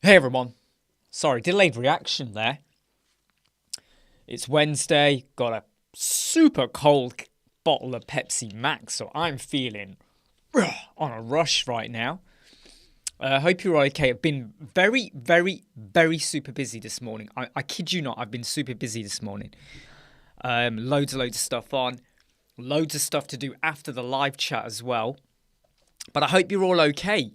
Hey everyone. Sorry, delayed reaction there. It's Wednesday, got a super cold bottle of Pepsi Max, so I'm feeling on a rush right now. Hope you're okay. I've been very, very, very super busy this morning. I kid you not, I've been super busy this morning. Loads of stuff on. Loads of stuff to do after the live chat as well. But I hope you're all okay.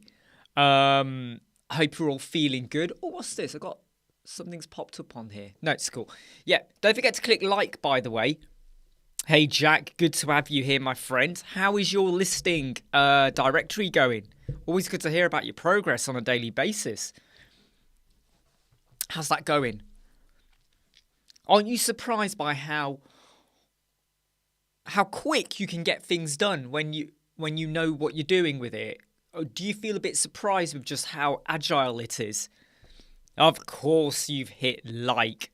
I hope you're all feeling good. Oh, what's this? Something's popped up on here. No, it's cool. Yeah, don't forget to click like, by the way. Hey, Jack, good to have you here, my friend. How is your listing directory going? Always good to hear about your progress on a daily basis. How's that going? Aren't you surprised by how quick you can get things done when you know what you're doing with it? Or do you feel a bit surprised with just how agile it is? Of course you've hit like.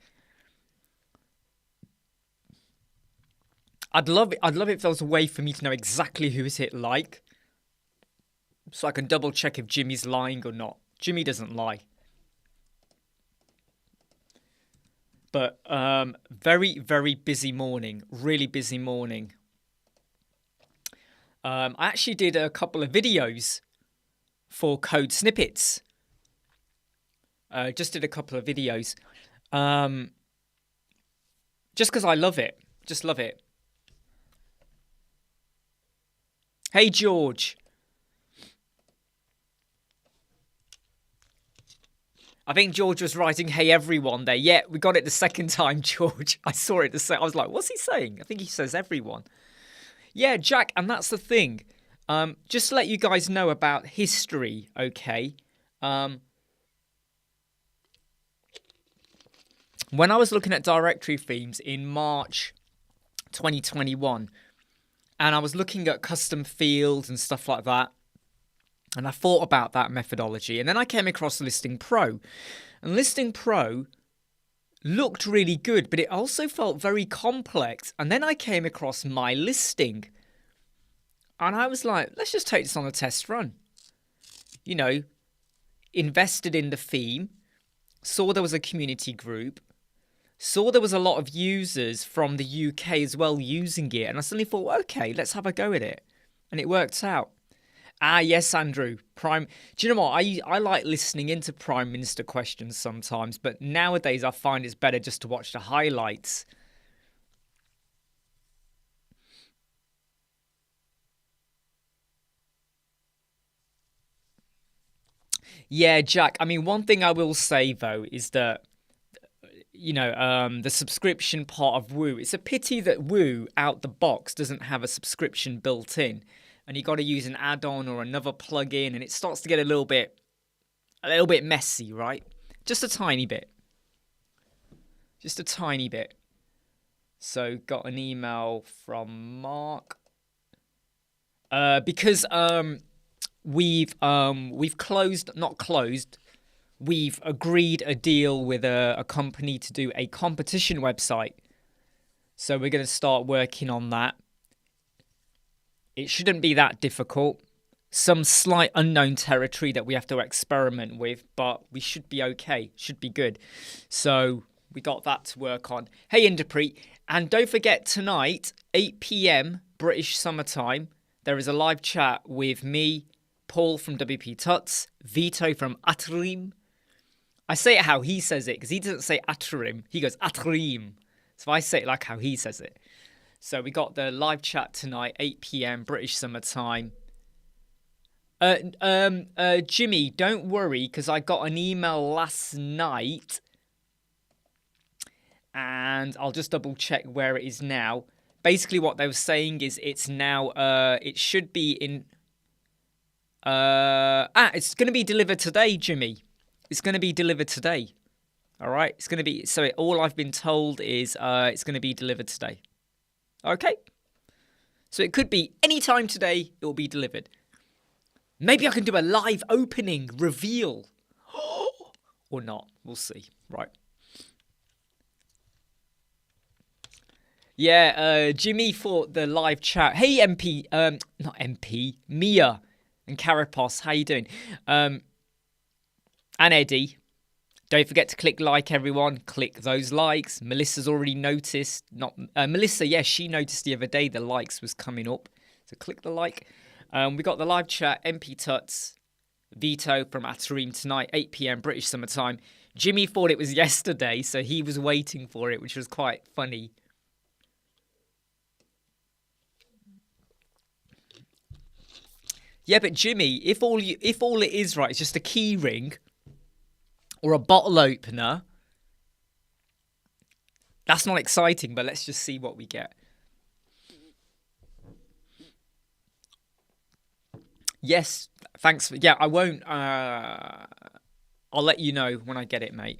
I'd love it if there was a way for me to know exactly who has hit like, so I can double check if Jimmy's lying or not. Jimmy doesn't lie. But very, very busy morning. Really busy morning. I actually did a couple of videos for code snippets. Just did a couple of videos. Just because I love it. Just love it. Hey, George. I think George was writing, hey, everyone there. Yeah, we got it the second time, George. I saw it. I was like, what's he saying? I think he says everyone. Yeah, Jack, and that's the thing. Just to let you guys know about history, okay? When I was looking at directory themes in March 2021, and I was looking at custom fields and stuff like that, and I thought about that methodology, and then I came across Listing Pro. And Listing Pro looked really good, but it also felt very complex. And then I came across My Listing, and I was like, let's just take this on a test run. You know, invested in the theme, saw there was a community group, saw there was a lot of users from the UK as well using it, and I suddenly thought, okay, let's have a go at it. And it worked out. Ah, yes, Andrew. Do you know what? I like listening into Prime Minister questions sometimes, but nowadays I find it's better just to watch the highlights. Yeah, Jack. I mean, one thing I will say, though, is that, you know, the subscription part of Woo, it's a pity that Woo, out the box, doesn't have a subscription built in. And you got to use an add-on or another plugin, and it starts to get a little bit messy, right? Just a tiny bit. Just a tiny bit. So got an email from Mark. Because we've agreed a deal with a company to do a competition website. So we're going to start working on that. It shouldn't be that difficult. Some slight unknown territory that we have to experiment with, but we should be okay. Should be good. So we got that to work on. Hey, Inderpreet. And don't forget tonight, 8 p.m. British summertime, there is a live chat with me, Paul from WP Tuts, Vito from Atrim. I say it how he says it because he doesn't say Atrim. He goes Atrim. So I say it like how he says it. So we got the live chat tonight, 8 p.m. British summertime. Jimmy, don't worry, because I got an email last night, and I'll just double check where it is now. Basically, what they were saying is it's now. It should be in. It's going to be delivered today, Jimmy. It's going to be delivered today. All right, it's going to be. So all I've been told is it's going to be delivered today. Okay, so it could be any time today, it will be delivered. Maybe I can do a live opening reveal. Or not, we'll see, right? Yeah, Jimmy for the live chat. Hey, MP, not MP, Mia and Carapos, how you doing? And Eddie, Don't forget to click like, everyone. Click those likes. Melissa's already noticed. Not Melissa, yes, she noticed the other day the likes was coming up. So click the like. We got the live chat, MP Tuts, Vito from Atareem tonight, 8 p.m. British summertime. Jimmy thought it was yesterday, so he was waiting for it, which was quite funny. Yeah, but Jimmy, if all it is, right, is just a key ring or a bottle opener, that's not exciting, but let's just see what we get. Yes, thanks. Yeah, I won't. I'll let you know when I get it, mate.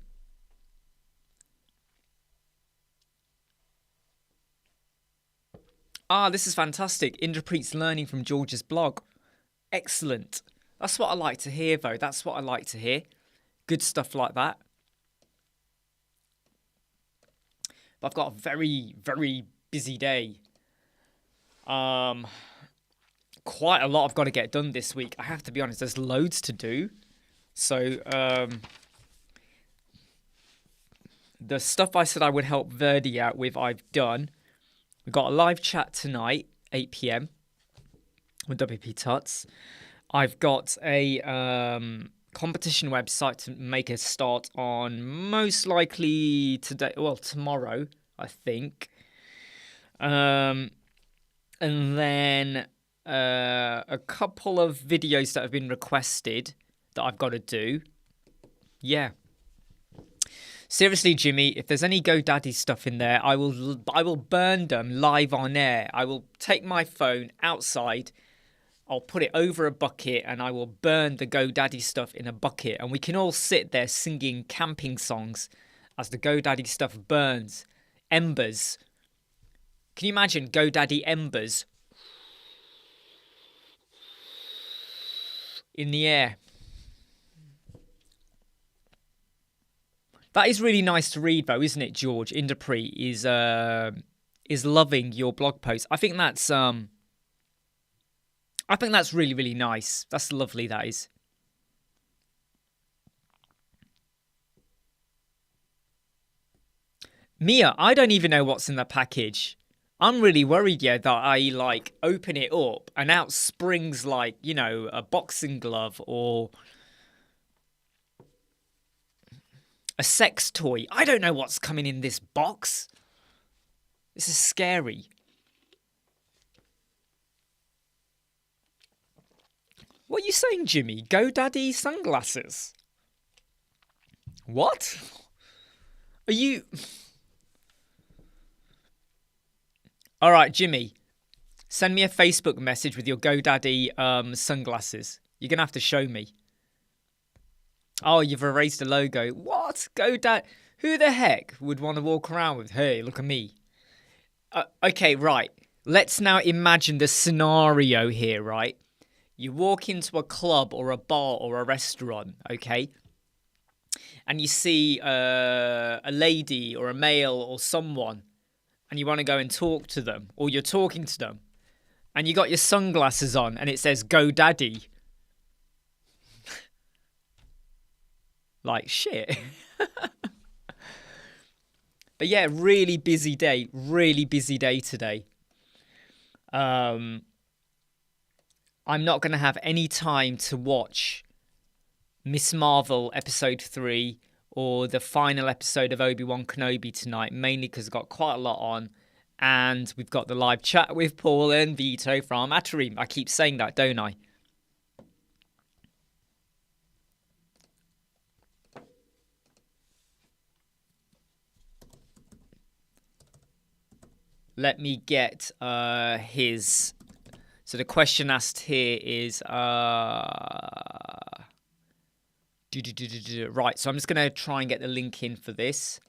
Ah, this is fantastic. Indrapreet's learning from George's blog. Excellent. That's what I like to hear, though. That's what I like to hear. Good stuff like that. But I've got a very, very busy day. Quite a lot I've got to get done this week. I have to be honest, there's loads to do. So, the stuff I said I would help Verdi out with, I've done. We've got a live chat tonight, 8 p.m. with WP Tuts. I've got a competition website to make a start on, most likely today, well, tomorrow, I think. And then a couple of videos that have been requested that I've got to do. Yeah. Seriously, Jimmy, if there's any GoDaddy stuff in there, I will burn them live on air. I will take my phone outside, I'll put it over a bucket, and I will burn the GoDaddy stuff in a bucket. And we can all sit there singing camping songs as the GoDaddy stuff burns. Embers. Can you imagine GoDaddy embers in the air? That is really nice to read, though, isn't it, George? Inderpreet is loving your blog post. I think that's really, really nice. That's lovely, that is. Mia, I don't even know what's in the package. I'm really worried, yeah, that I open it up and out springs a boxing glove or a sex toy. I don't know what's coming in this box. This is scary. What are you saying, Jimmy? GoDaddy sunglasses? What? Are you... All right, Jimmy. Send me a Facebook message with your GoDaddy sunglasses. You're going to have to show me. Oh, you've erased the logo. What? GoDaddy? Who the heck would want to walk around with, hey, look at me? Okay, right. Let's now imagine the scenario here, right? You walk into a club or a bar or a restaurant, okay? And you see a lady or a male or someone, and you want to go and talk to them, or you're talking to them, and you got your sunglasses on, and it says GoDaddy. Like, shit. But yeah, really busy day today. I'm not going to have any time to watch Miss Marvel episode 3 or the final episode of Obi-Wan Kenobi tonight, mainly because I've got quite a lot on. And we've got the live chat with Paul and Vito from Atareem. I keep saying that, don't I? Let me get his... So the question asked here is... Right, so I'm just going to try and get the link in for this.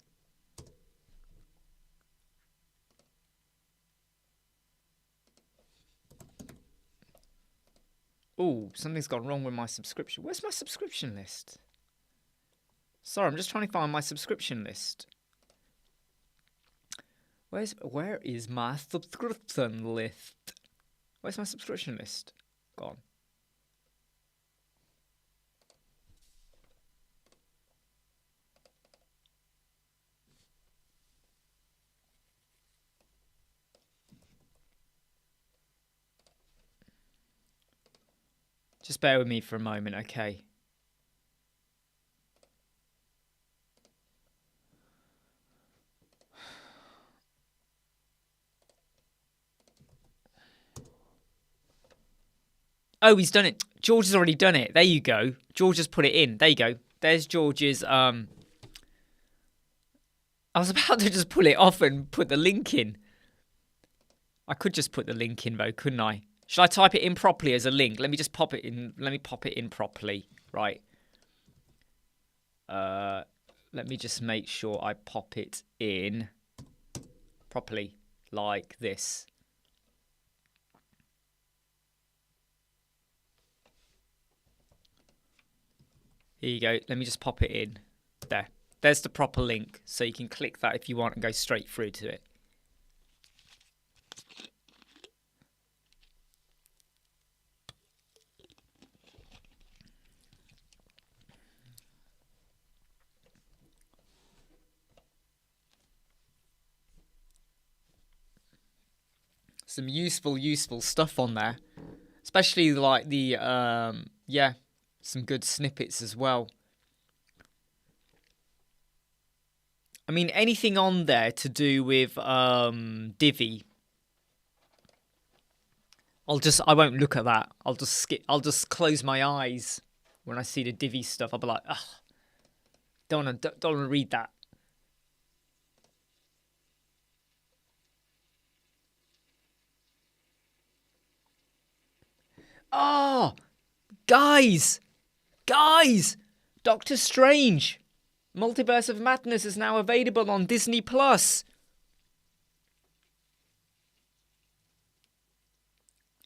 Oh, something's gone wrong with my subscription. Where's my subscription list? Sorry, I'm just trying to find my subscription list. Where is my subscription list? Where's my subscription list? Gone. Just bear with me for a moment, okay? Oh, he's done it. George has already done it. There you go. George has put it in. There you go. There's George's. I was about to just pull it off and put the link in. I could just put the link in though, couldn't I? Should I type it in properly as a link? Let me just pop it in. Let me pop it in properly. Right. Let me just make sure I pop it in properly like this. Here you go. Let me just pop it in. There. There's the proper link. So you can click that if you want and go straight through to it. Some useful stuff on there. Especially like the, yeah, some good snippets as well. I mean, anything on there to do with Divi. I won't look at that. I'll just close my eyes when I see the Divi stuff. I'll be like, ugh, don't want to read that. Oh, guys, Doctor Strange, Multiverse of Madness is now available on Disney Plus.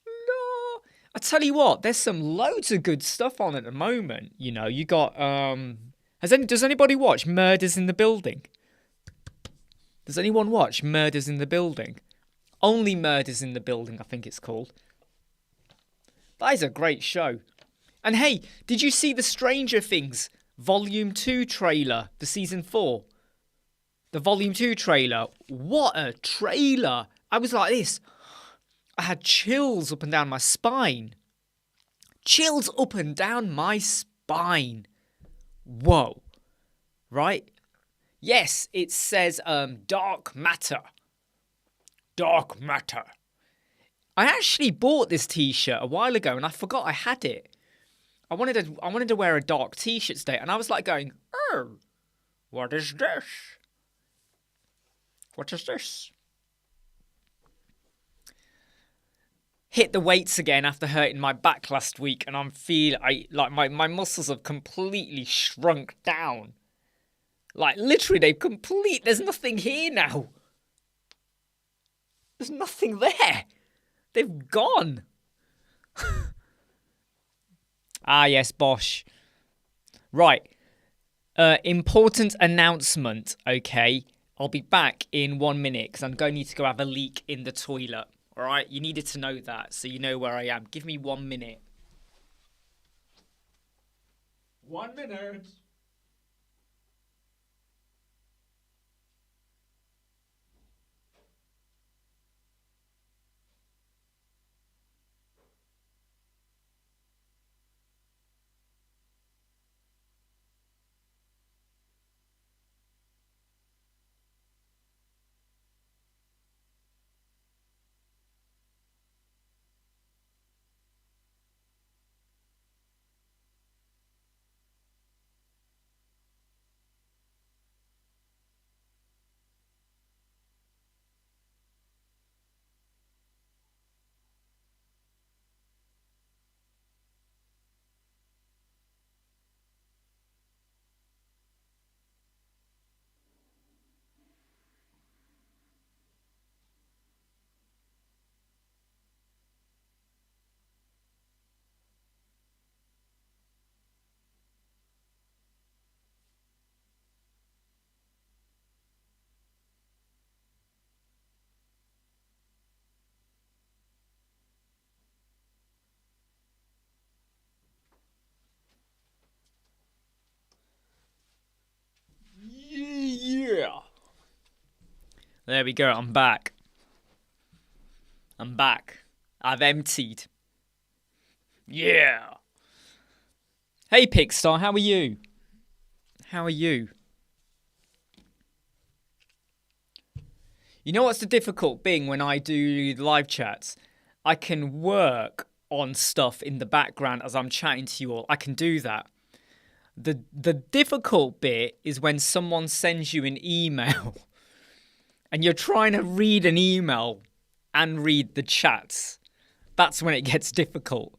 No, I tell you what, there's some loads of good stuff on at the moment. You know, you got does anybody watch Murders in the Building? Does anyone watch Murders in the Building? Only Murders in the Building, I think it's called. That is a great show. And hey, did you see the Stranger Things Volume 2 trailer for Season 4? The Volume 2 trailer. What a trailer. I was like this. I had chills up and down my spine. Chills up and down my spine. Whoa. Right? Yes, it says dark matter. Dark matter. I actually bought this t-shirt a while ago and I forgot I had it. I wanted to wear a dark t-shirt today and I was like going, oh, what is this? What is this? Hit the weights again after hurting my back last week and my muscles have completely shrunk down. Like literally there's nothing here now. There's nothing there. They've gone. Ah, yes, Bosch. Right. Important announcement, okay? I'll be back in 1 minute because I'm going to need to go have a leak in the toilet. All right? You needed to know that so you know where I am. Give me 1 minute. 1 minute. Yeah. There we go. I'm back. I've emptied. Yeah. Hey, Pixar, how are you? How are you? You know what's the difficult thing when I do live chats? I can work on stuff in the background as I'm chatting to you all. I can do that. The difficult bit is when someone sends you an email and you're trying to read an email and read the chats. That's when it gets difficult.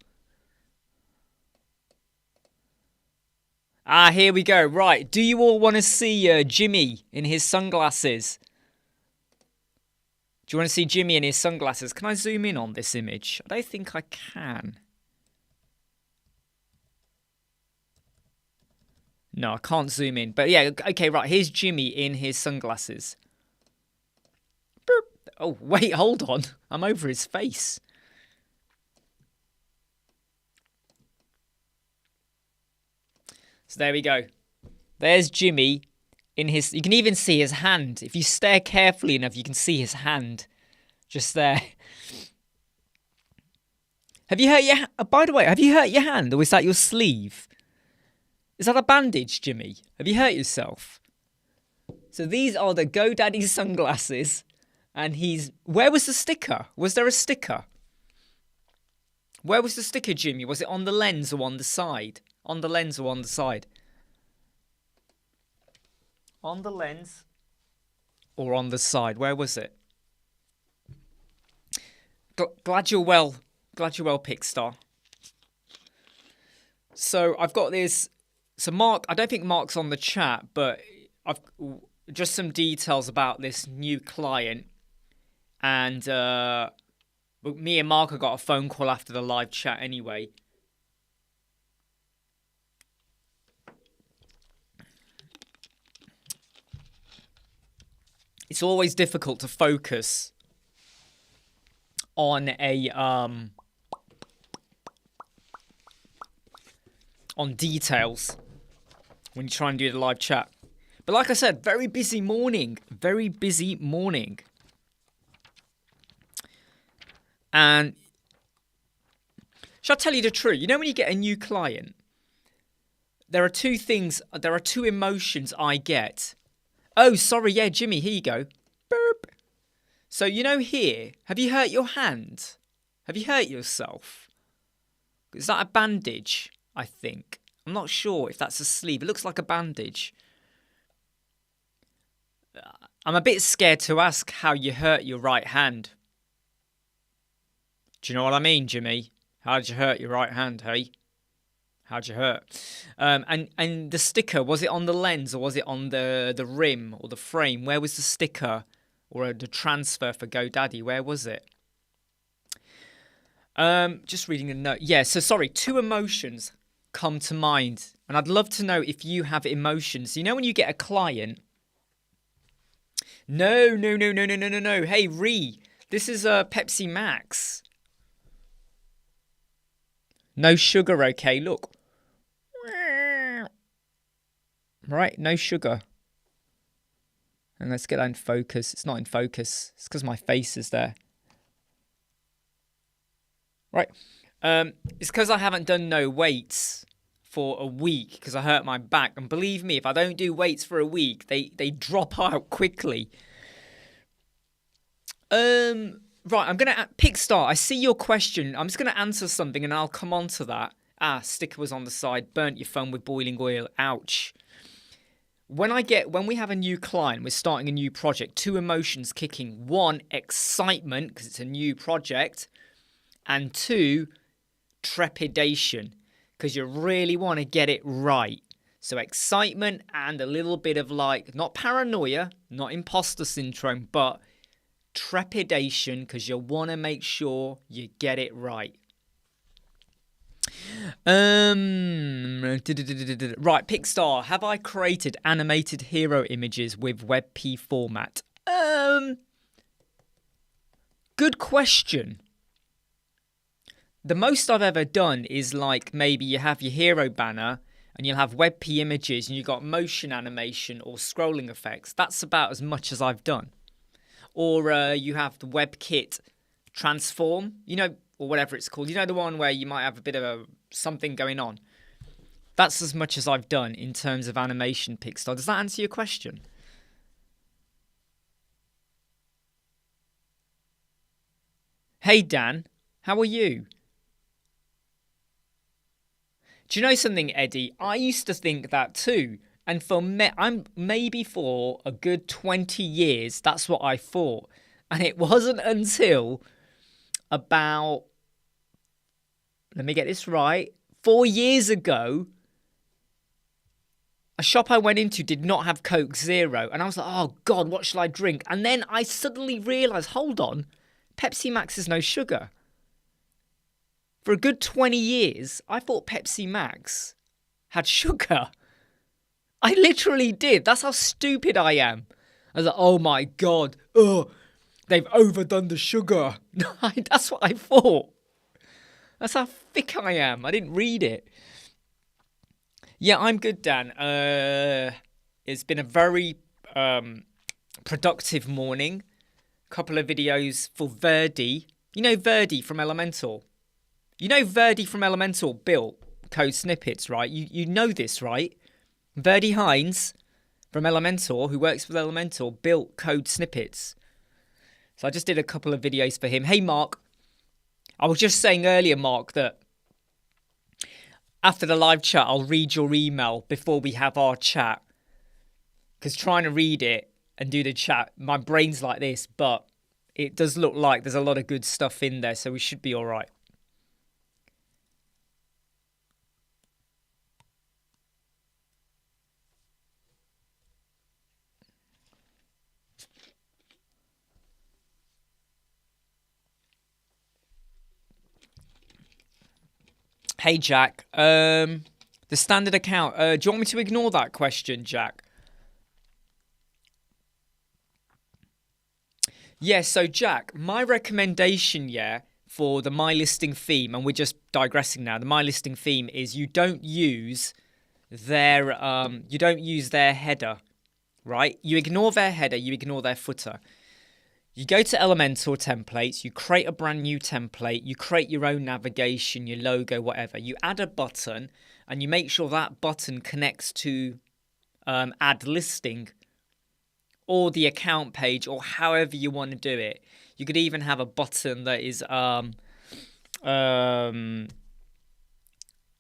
Here we go. Right. Do you all want to see Jimmy in his sunglasses? Do you want to see Jimmy in his sunglasses? Can I zoom in on this image? I don't think I can. No, I can't zoom in. But yeah, okay, right. Here's Jimmy in his sunglasses. Burp. Oh, wait, hold on. I'm over his face. So there we go. There's Jimmy in his... You can even see his hand. If you stare carefully enough, you can see his hand. Just there. Have you hurt your... by the way, have you hurt your hand? Or is that your sleeve? Is that a bandage, Jimmy? Have you hurt yourself? So these are the GoDaddy sunglasses. And he's... Where was the sticker? Was there a sticker? Where was the sticker, Jimmy? Was it on the lens or on the side? On the lens or on the side? On the lens or on the side? Where was it? Glad you're well. Glad you're well, Pixar. So I've got this... So Mark, I don't think Mark's on the chat, but I've just some details about this new client. And me and Mark have got a phone call after the live chat anyway. It's always difficult to focus on a on details when you try and do the live chat. But like I said, very busy morning. Very busy morning. And shall I tell you the truth? You know when you get a new client, there are two things, there are two emotions I get. Oh, sorry, yeah, Jimmy, here you go. Burp. So, you know here, have you hurt your hand? Have you hurt yourself? Is that a bandage, I think? I'm not sure if that's a sleeve. It looks like a bandage. I'm a bit scared to ask how you hurt your right hand. Do you know what I mean, Jimmy? How'd you hurt your right hand, hey? How'd you hurt? And the sticker, was it on the lens or was it on the rim or the frame? Where was the sticker or the transfer for GoDaddy? Where was it? Just reading a note. Yeah, so sorry, two emotions come to mind. And I'd love to know if you have emotions. You know when you get a client... No. Hey, Ree, this is Pepsi Max. No sugar, okay, look. Right, no sugar. And let's get that in focus. It's not in focus. It's because my face is there. Right. It's because I haven't done no weights for a week because I hurt my back. And believe me, if I don't do weights for a week, they drop out quickly. Right, I'm going to... Pickstar, I see your question. I'm just going to answer something and I'll come on to that. Sticker was on the side. Burnt your phone with boiling oil. Ouch. When we have a new client, we're starting a new project, two emotions kicking. One, excitement, because it's a new project. And two, trepidation, because you really want to get it right. So excitement and a little bit of like, not paranoia, not imposter syndrome, but trepidation, because you want to make sure you get it right. Right, Pixar, have I created animated hero images with WebP format? Good question. The most I've ever done is like maybe you have your hero banner and you'll have WebP images and you've got motion animation or scrolling effects. That's about as much as I've done. Or you have the WebKit transform, you know, or whatever it's called. You know, the one where you might have a bit of something going on. That's as much as I've done in terms of animation Pixar. Does that answer your question? Hey Dan, how are you? Do you know something, Eddie? I used to think that too. And I'm maybe for a good 20 years, that's what I thought. And it wasn't until about, let me get this right, 4 years ago, a shop I went into did not have Coke Zero. And I was like, oh God, what shall I drink? And then I suddenly realised, hold on, Pepsi Max is no sugar. For a good 20 years, I thought Pepsi Max had sugar. I literally did. That's how stupid I am. I was like, oh my God, they've overdone the sugar. That's what I thought. That's how thick I am. I didn't read it. Yeah, I'm good, Dan. It's been a very productive morning. Couple of videos for Verdi. You know Verdi from Elementor? You know Verdi from Elementor built code snippets, right? You know this, right? Verdi Hines from Elementor, who works with Elementor, built code snippets. So I just did a couple of videos for him. Hey, Mark. I was just saying earlier, Mark, that after the live chat, I'll read your email before we have our chat. Because trying to read it and do the chat, my brain's like this, but it does look like there's a lot of good stuff in there, so we should be all right. Hey, Jack. The standard account. Do you want me to ignore that question, Jack? Yeah, so Jack, my recommendation, for the My Listing theme, and we're just digressing now. The My Listing theme is you don't use their header, right? You ignore their header, you ignore their footer. You go to Elementor templates, you create a brand new template, you create your own navigation, your logo, whatever. You add a button, and you make sure that button connects to add listing, or the account page, or however you want to do it. You could even have a button that is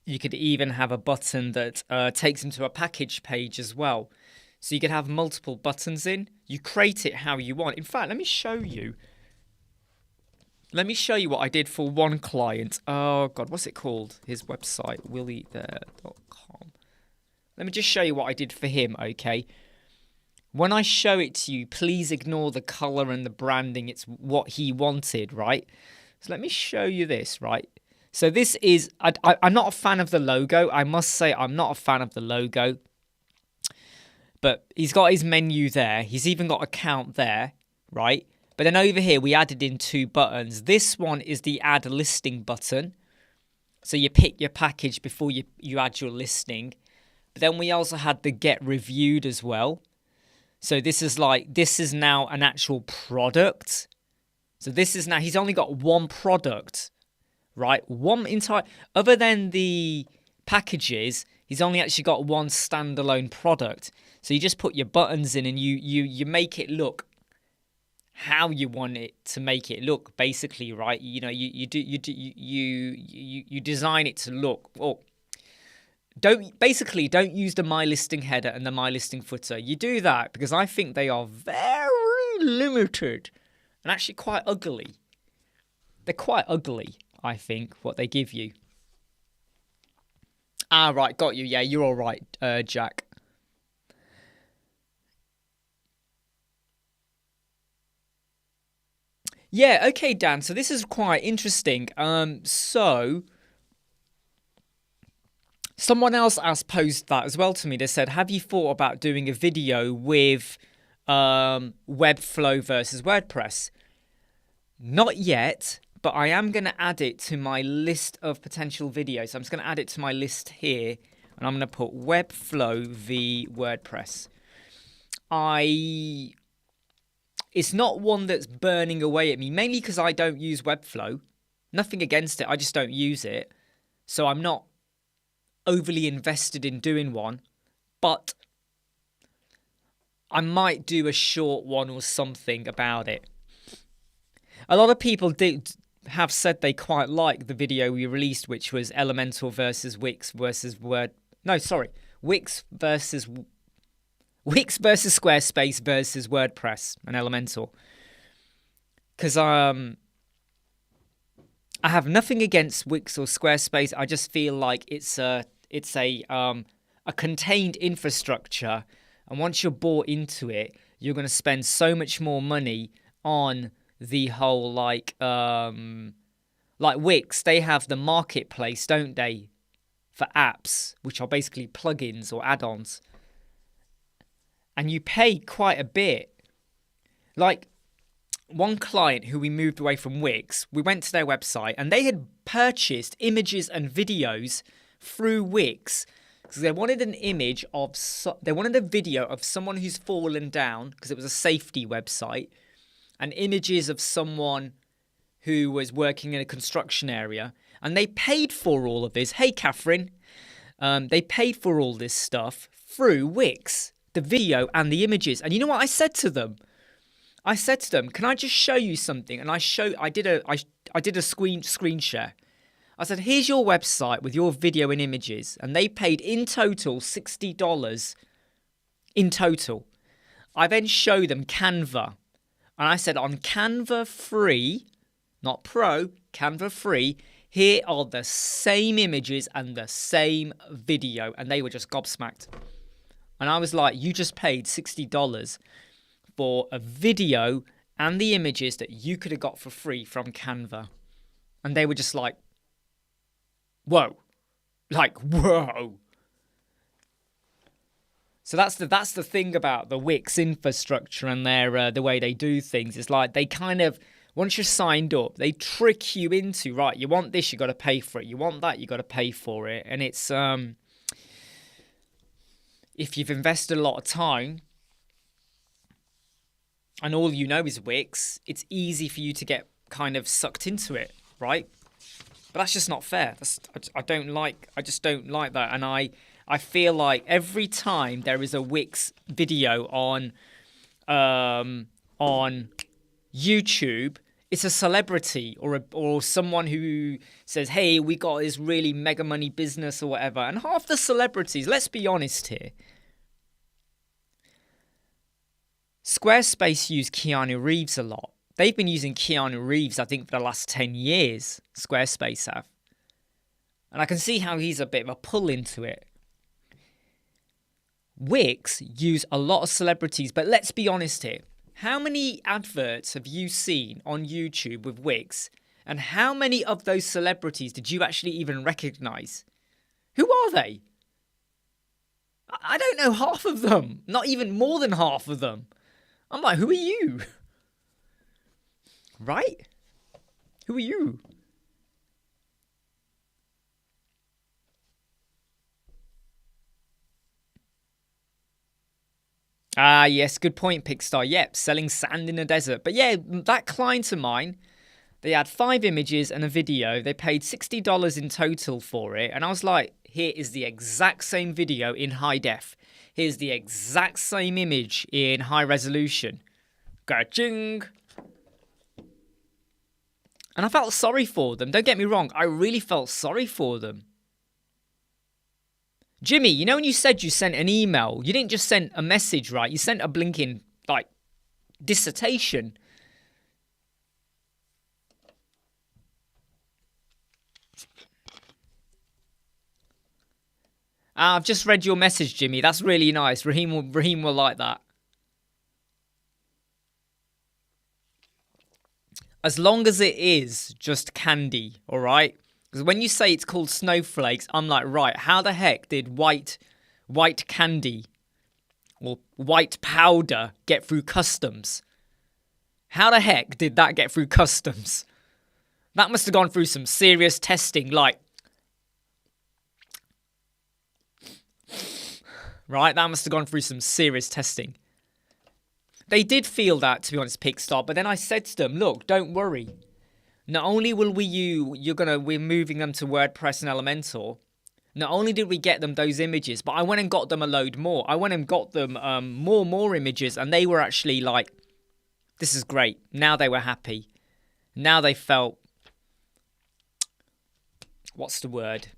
you could even have a button that takes them to a package page as well. So you could have multiple buttons in. You create it how you want. In fact, let me show you. Let me show you what I did for one client. Oh God, what's it called? His website, willithere.com. Let me just show you what I did for him, okay? When I show it to you, please ignore the color and the branding. It's what he wanted, right? So let me show you this, right? So this is, I'm not a fan of the logo. I must say I'm not a fan of the logo. But he's got his menu there. He's even got account there, right? But then over here, we added in 2 buttons. This one is the add listing button. So you pick your package before you add your listing. But then we also had the get reviewed as well. So this is now an actual product. So this is now, he's only got one product, right? One entire, other than the packages, he's only actually got one standalone product. So you just put your buttons in and you make it look how you want it to make it look, basically, right? You know, you design it to look. Don't use the My Listing header and the My Listing footer. You do that because I think they are very limited and actually quite ugly. They're quite ugly, I think, what they give you. Ah, right, got you. Yeah, you're all right, Jack. Yeah, okay, Dan. So this is quite interesting. So someone else posed that as well to me. They said, have you thought about doing a video with Webflow versus WordPress? Not yet, but I am going to add it to my list of potential videos. I'm just going to add it to my list here, and I'm going to put Webflow v WordPress. It's not one that's burning away at me, mainly because I don't use Webflow. Nothing against it, I just don't use it. So I'm not overly invested in doing one, but I might do a short one or something about it. A lot of people have said they quite like the video we released, which was Elementor versus Wix versus Wix versus Squarespace versus WordPress and Elementor. Because I have nothing against Wix or Squarespace. I just feel like it's a contained infrastructure, and once you're bought into it, you're going to spend so much more money on the whole like Wix. They have the marketplace, don't they, for apps, which are basically plugins or add-ons, and you pay quite a bit. Like one client who we moved away from Wix, we went to their website and they had purchased images and videos through Wix because they wanted a video of someone who's fallen down, because it was a safety website, and images of someone who was working in a construction area, and they paid for all of this. Hey, Catherine. They paid for all this stuff through Wix, the video and the images. And you know what I said to them? I said to them, can I just show you something? And I did a screen share. I said, here's your website with your video and images. And they paid in total $60 in total. I then showed them Canva. And I said, on Canva free, not Pro, Canva free, here are the same images and the same video. And they were just gobsmacked. And I was like, you just paid $60 for a video and the images that you could have got for free from Canva. And they were just like, whoa. Like, whoa. So that's the thing about the Wix infrastructure and their the way they do things. It's like they kind of, once you're signed up, they trick you into, right, you want this, you got to pay for it. You want that, you got to pay for it. And it's if you've invested a lot of time and all you know is Wix, it's easy for you to get kind of sucked into it, right? But that's just not fair. I just don't like that. And I feel like every time there is a Wix video on YouTube, it's a celebrity or someone who says, hey, we got this really mega money business or whatever. And half the celebrities, let's be honest here, Squarespace use Keanu Reeves a lot. They've been using Keanu Reeves, I think, for the last 10 years, Squarespace have. And I can see how he's a bit of a pull into it. Wix use a lot of celebrities, but let's be honest here. How many adverts have you seen on YouTube with Wix? And how many of those celebrities did you actually even recognize? Who are they? I don't know half of them. Not even more than half of them. I'm like, who are you? Right? Who are you? Ah, yes, good point, Pickstar. Yep, selling sand in a desert. But yeah, that client of mine, they had 5 images and a video. They paid $60 in total for it. And I was like, here is the exact same video in high def. Here's the exact same image in high resolution. Ga-ching! And I felt sorry for them. Don't get me wrong. I really felt sorry for them. Jimmy, you know when you said you sent an email, you didn't just send a message, right? You sent a blinking, like, dissertation. I've just read your message, Jimmy. That's really nice. Raheem will like that. As long as it is just candy, all right? Because when you say it's called snowflakes, I'm like, right, how the heck did white candy or white powder get through customs? How the heck did that get through customs? That must have gone through some serious testing, like... Right, that must have gone through some serious testing. They did feel that, to be honest, Pickstar, but then I said to them, look, don't worry. Not only will we're moving them to WordPress and Elementor, Not only did we get them those images, but I went and got them a load more. I went and got them more images, and they were actually like, this is great. Now they were happy. Now they felt, what's the word?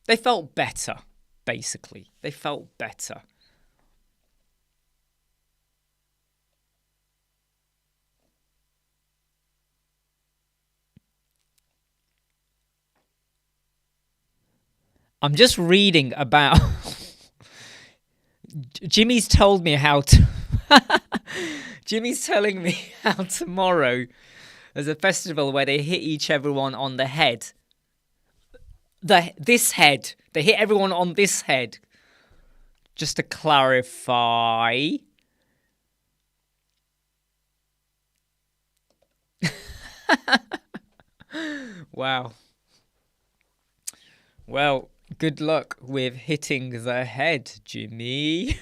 They felt better, basically. They felt better. I'm just reading about... Jimmy's told me how to... Jimmy's telling me how tomorrow there's a festival where they hit everyone on the head. This head. They hit everyone on this head. Just to clarify... Wow. Well... Good luck with hitting the head, Jimmy.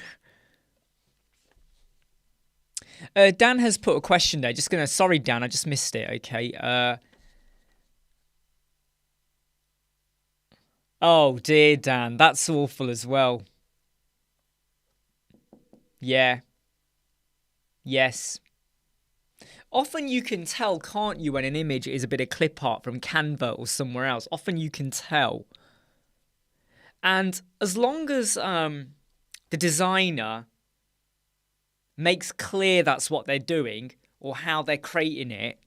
Dan has put a question there. Sorry, Dan, I just missed it. Okay. Oh dear, Dan, that's awful as well. Yeah. Yes. Often you can tell, can't you, when an image is a bit of clip art from Canva or somewhere else? Often you can tell. And as long as the designer makes clear that's what they're doing or how they're creating it,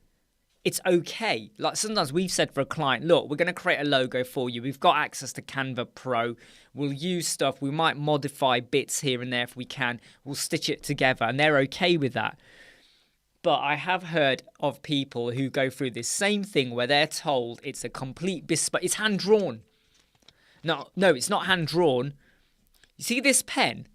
it's okay. Like sometimes we've said for a client, look, we're going to create a logo for you. We've got access to Canva Pro. We'll use stuff. We might modify bits here and there if we can. We'll stitch it together. And they're okay with that. But I have heard of people who go through this same thing where they're told it's a complete bespoke. It's hand-drawn. No, it's not hand-drawn. You see this pen?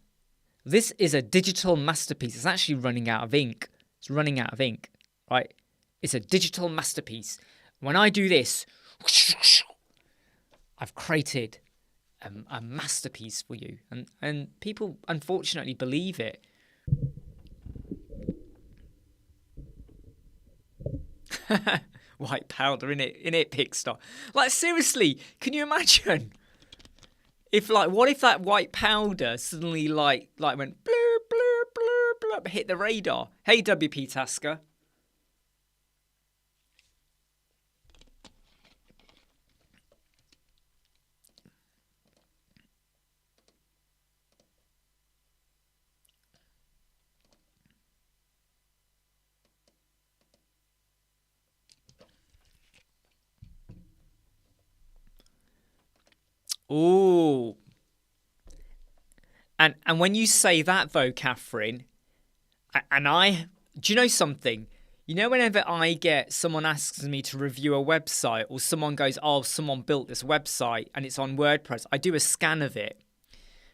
This is a digital masterpiece. It's actually running out of ink. It's running out of ink, right? It's a digital masterpiece. When I do this, I've created a masterpiece for you. And people, unfortunately, believe it. White powder, in it, Pixar. Like, seriously, can you imagine? What if that white powder suddenly like went blur, blur, blur, blur, hit the radar? Hey, WP Tasker. Ooh. And when you say that though, Catherine, do you know something? You know, whenever someone asks me to review a website or someone goes, oh, someone built this website and it's on WordPress, I do a scan of it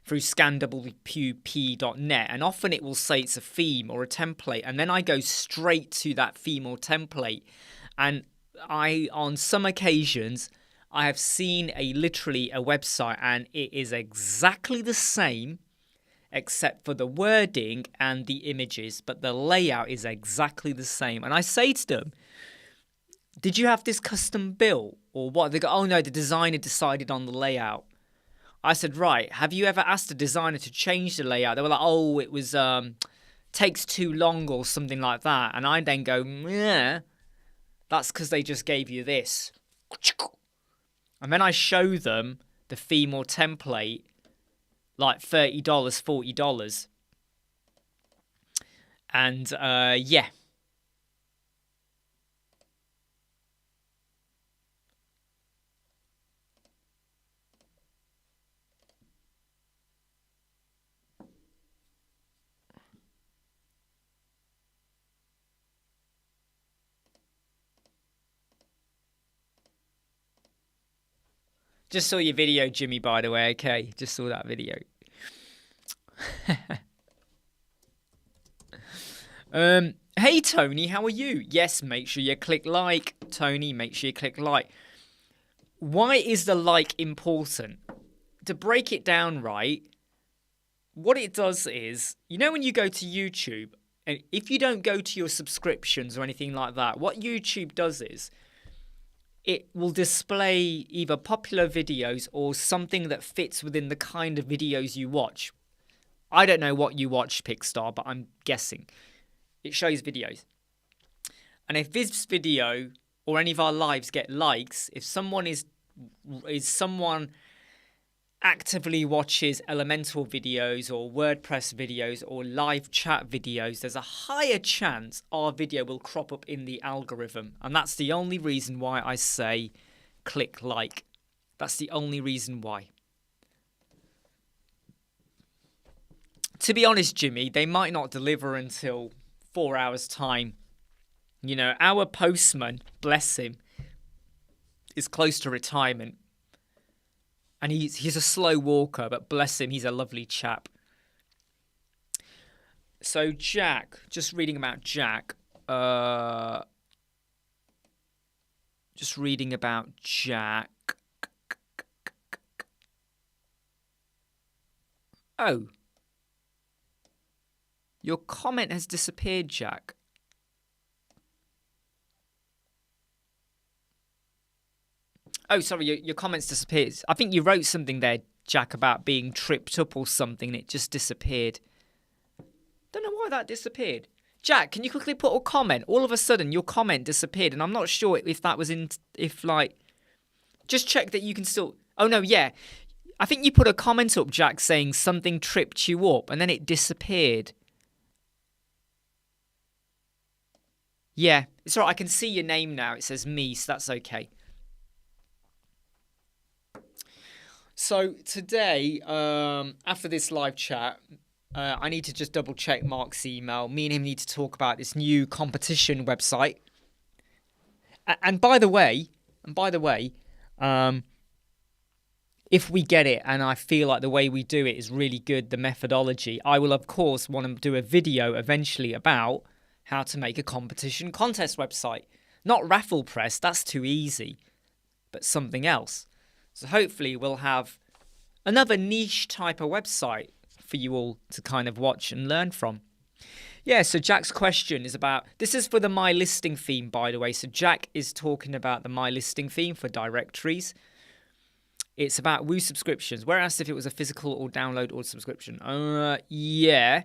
through scanwp.net, and often it will say it's a theme or a template, and then I go straight to that theme or template. And on some occasions, I have seen literally a website and it is exactly the same except for the wording and the images, but the layout is exactly the same. And I say to them, did you have this custom built or what? They go, oh no, the designer decided on the layout. I said, right, have you ever asked the designer to change the layout? They were like, oh, it was takes too long or something like that. And I then go, yeah, that's because they just gave you this. And then I show them the theme or template, like $30, $40. And yeah. Just saw your video, Jimmy, by the way. Okay, just saw that video. Hey, Tony, how are you? Yes, make sure you click like. Tony, make sure you click like. Why is the like important? To break it down right, what it does is, you know when you go to YouTube, and if you don't go to your subscriptions or anything like that, what YouTube does is, it will display either popular videos or something that fits within the kind of videos you watch. I don't know what you watch, Pixar, but I'm guessing. It shows videos. And if this video or any of our lives get likes, if someone someone actively watches Elementor videos or WordPress videos or live chat videos, there's a higher chance our video will crop up in the algorithm. And that's the only reason why I say click like. That's the only reason why. To be honest, Jimmy, they might not deliver until 4 hours' time. You know, our postman, bless him, is close to retirement. And he's a slow walker, but bless him, he's a lovely chap. So Jack, just reading about Jack. Just reading about Jack. Oh. Your comment has disappeared, Jack. Oh, sorry, your comment's disappeared. I think you wrote something there, Jack, about being tripped up or something, and it just disappeared. Don't know why that disappeared. Jack, can you quickly put a comment? All of a sudden, your comment disappeared, and I'm not sure if that was just check that you can still... Oh, no, yeah. I think you put a comment up, Jack, saying something tripped you up, and then it disappeared. Yeah, it's all right. I can see your name now. It says me, so that's okay. So today, after this live chat, I need to just double check Mark's email. Me and him need to talk about this new competition website. And by the way, if we get it and I feel like the way we do it is really good, the methodology, I will of course want to do a video eventually about how to make a competition contest website. Not raffle press, that's too easy, but something else. So hopefully we'll have another niche type of website for you all to kind of watch and learn from. Yeah, so Jack's question is about... This is for the My Listing theme, by the way. So Jack is talking about the My Listing theme for directories. It's about Woo subscriptions. Where asked if it was a physical or download or subscription. Yeah.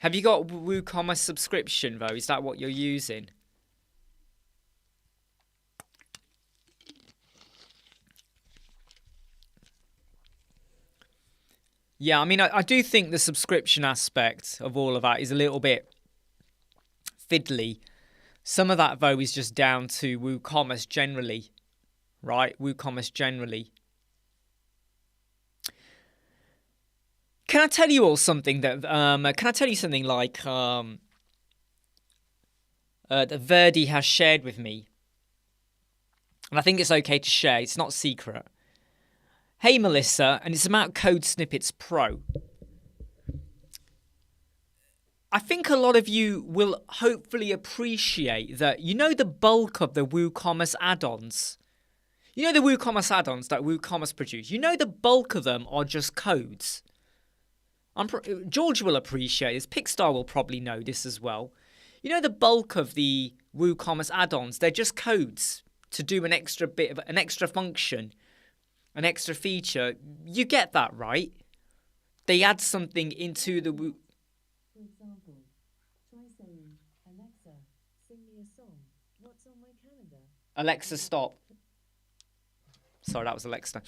Have you got WooCommerce subscription, though? Is that what you're using? Yeah, I mean, I do think the subscription aspect of all of that is a little bit fiddly. Some of that, though, is just down to WooCommerce generally, right? WooCommerce generally. Can I tell you all something that? Can I tell you something like that Verdi has shared with me, and I think it's okay to share. It's not secret. Hey Melissa, and it's about Code Snippets Pro. I think a lot of you will hopefully appreciate that. You know the bulk of the WooCommerce add-ons. You know the WooCommerce add-ons that WooCommerce produce. You know the bulk of them are just codes. George will appreciate this. Pixar will probably know this as well. You know the bulk of the WooCommerce add-ons, they're just codes to do an extra bit of an extra function, an extra feature. You get that, right? They add something into the Woo. For example, try saying, Alexa, sing me a song. What's on my calendar? Alexa, stop. Sorry, that was Alexa.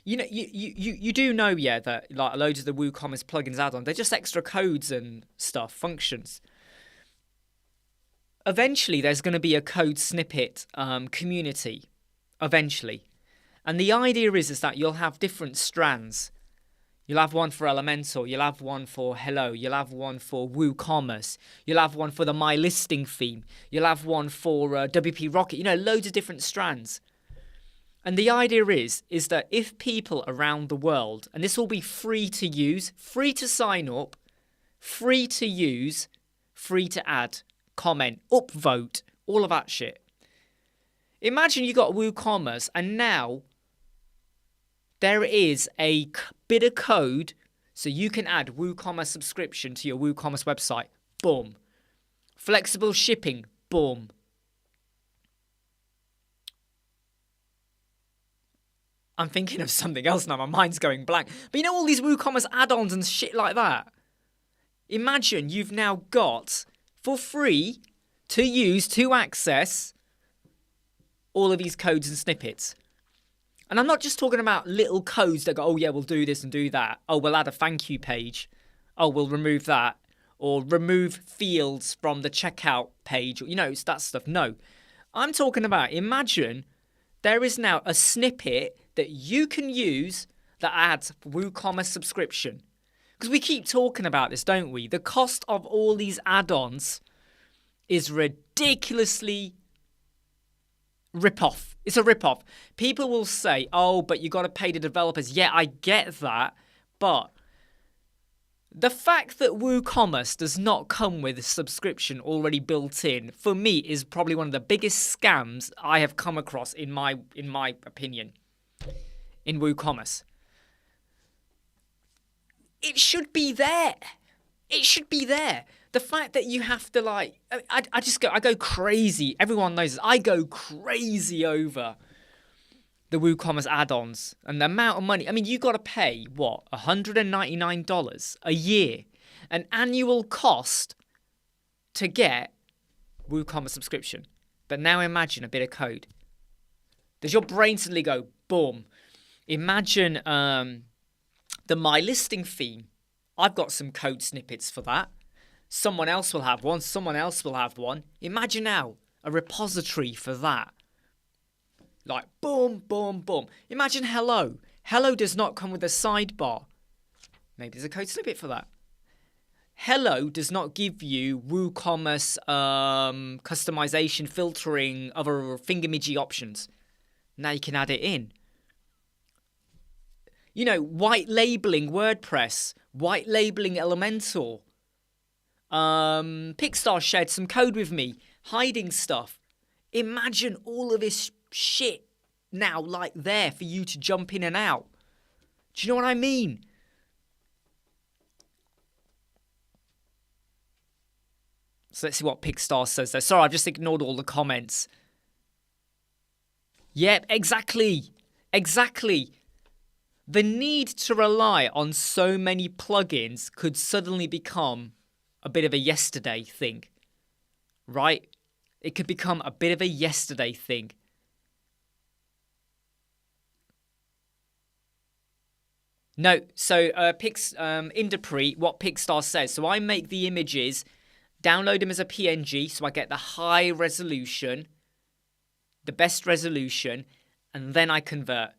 You know, you do know, yeah, that like loads of the WooCommerce plugins add-on, they're just extra codes and stuff, functions. Eventually, there's going to be a code snippet community. Eventually, and the idea is that you'll have different strands. You'll have one for Elementor, you'll have one for Hello, you'll have one for WooCommerce, you'll have one for the My Listing theme, you'll have one for WP Rocket. You know, loads of different strands. And the idea is that if people around the world, and this will be free to use, free to sign up, free to use, free to add, comment, upvote, all of that shit. Imagine you got WooCommerce and now there is a bit of code So you can add WooCommerce subscription to your WooCommerce website. Boom. Flexible shipping. Boom. I'm thinking of something else now. My mind's going blank. But you know all these WooCommerce add-ons and shit like that? Imagine you've now got, for free, to use, to access, all of these codes and snippets. And I'm not just talking about little codes that go, oh yeah, we'll do this and do that. Oh, we'll add a thank you page. Oh, we'll remove that. Or remove fields from the checkout page. You know, it's that stuff. No. I'm talking about, imagine there is now a snippet that you can use that adds WooCommerce subscription. Because we keep talking about this, don't we? The cost of all these add-ons is ridiculously rip-off. It's a rip-off. People will say, oh, but you got to pay the developers. Yeah, I get that. But the fact that WooCommerce does not come with a subscription already built in, for me, is probably one of the biggest scams I have come across, in my opinion, in WooCommerce. It should be there. It should be there. The fact that you have to I go crazy. Everyone knows this. I go crazy over the WooCommerce add-ons and the amount of money. I mean, you got to pay, what, $199 a year, an annual cost to get WooCommerce subscription. But now imagine a bit of code. Does your brain suddenly go, boom? Imagine the My Listing theme. I've got some code snippets for that. Someone else will have one. Someone else will have one. Imagine now a repository for that. Like, boom, boom, boom. Imagine Hello. Hello does not come with a sidebar. Maybe there's a code snippet for that. Hello does not give you WooCommerce customization, filtering, other thingamajig options. Now you can add it in. You know, white labeling WordPress, white labeling Elementor. Pixar shared some code with me, hiding stuff. Imagine all of this shit now, like, there for you to jump in and out. Do you know what I mean? So let's see what Pixar says there. Sorry, I've just ignored all the comments. Yep, exactly. Exactly. The need to rely on so many plugins could suddenly become a bit of a yesterday thing, right? It could become a bit of a yesterday thing. No, so Indapre, what Pixar says. So I make the images, download them as a PNG, so I get the high resolution, the best resolution, and then I convert.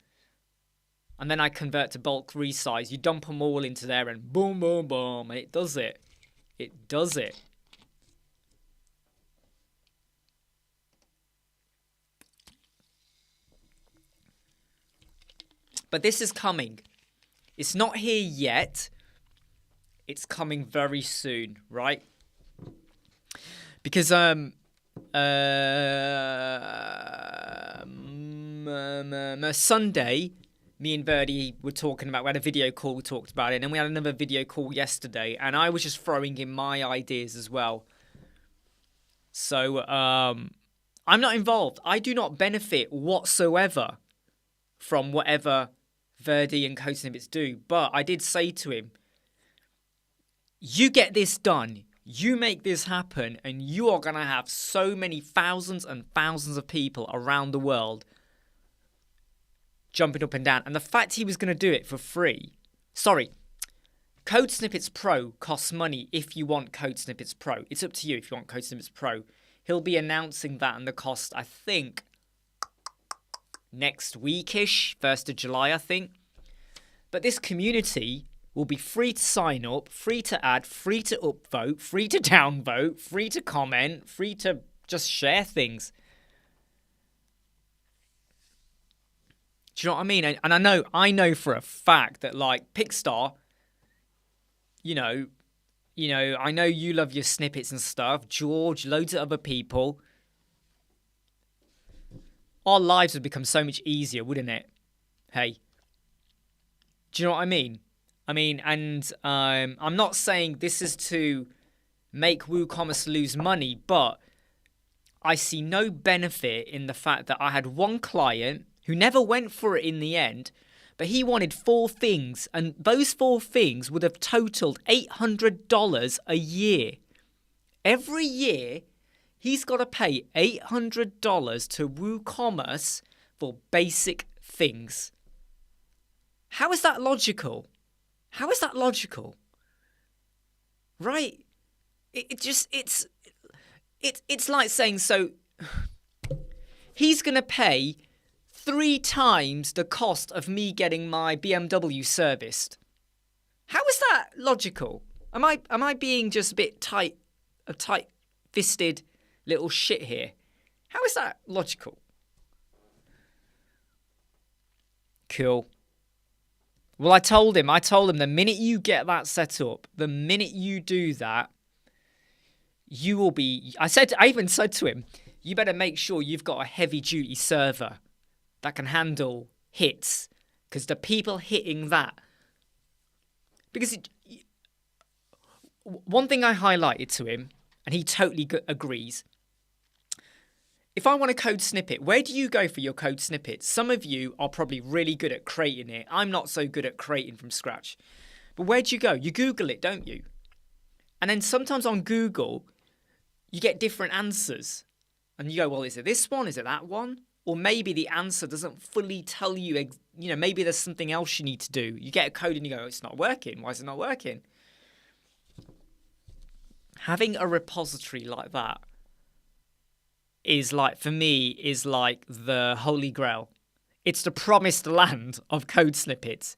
And then I convert to bulk resize. You dump them all into there and boom, boom, boom. And it does it. It does it. But this is coming. It's not here yet. It's coming very soon, right? Because Sunday, me and Verdi were talking about, we had a video call, we talked about it, and then we had another video call yesterday, and I was just throwing in my ideas as well. So, I'm not involved. I do not benefit whatsoever from whatever Verdi and Code Snippets do, but I did say to him, you get this done, you make this happen, and you are going to have so many thousands and thousands of people around the world jumping up and down. And the fact he was going to do it for free. Sorry, Code Snippets Pro costs money if you want Code Snippets Pro. It's up to you if you want Code Snippets Pro. He'll be announcing that and the cost, I think, next weekish, 1st of July, I think. But this community will be free to sign up, free to add, free to upvote, free to downvote, free to comment, free to just share things. Do you know what I mean? And I know for a fact that, like, Pixar, you know, I know you love your snippets and stuff. George, loads of other people. Our lives would become so much easier, wouldn't it? Hey. Do you know what I mean? I mean, and I'm not saying this is to make WooCommerce lose money, but I see no benefit in the fact that I had one client who never went for it in the end, but he wanted 4 things, and those 4 things would have totaled $800 a year. Every year, he's got to pay $800 to WooCommerce for basic things. How is that logical? How is that logical? Right? It's like saying, so he's going to pay 3 times the cost of me getting my BMW serviced. How is that logical? Am I being just a bit tight-fisted little shit here? How is that logical? Cool. Well, I told him the minute you get that set up, the minute you do that, you will be, I even said to him, you better make sure you've got a heavy duty server that can handle hits, because the people hitting that, because one thing I highlighted to him, and he totally agrees. If I want a code snippet, where do you go for your code snippets? Some of you are probably really good at creating it. I'm not so good at creating from scratch. But where do you go? You Google it, don't you? And then sometimes on Google, you get different answers. And you go, well, is it this one? Is it that one? Or maybe the answer doesn't fully tell you, maybe there's something else you need to do. You get a code and you go, it's not working. Why is it not working? Having a repository like that is like, for me, is like the holy grail. It's the promised land of code snippets.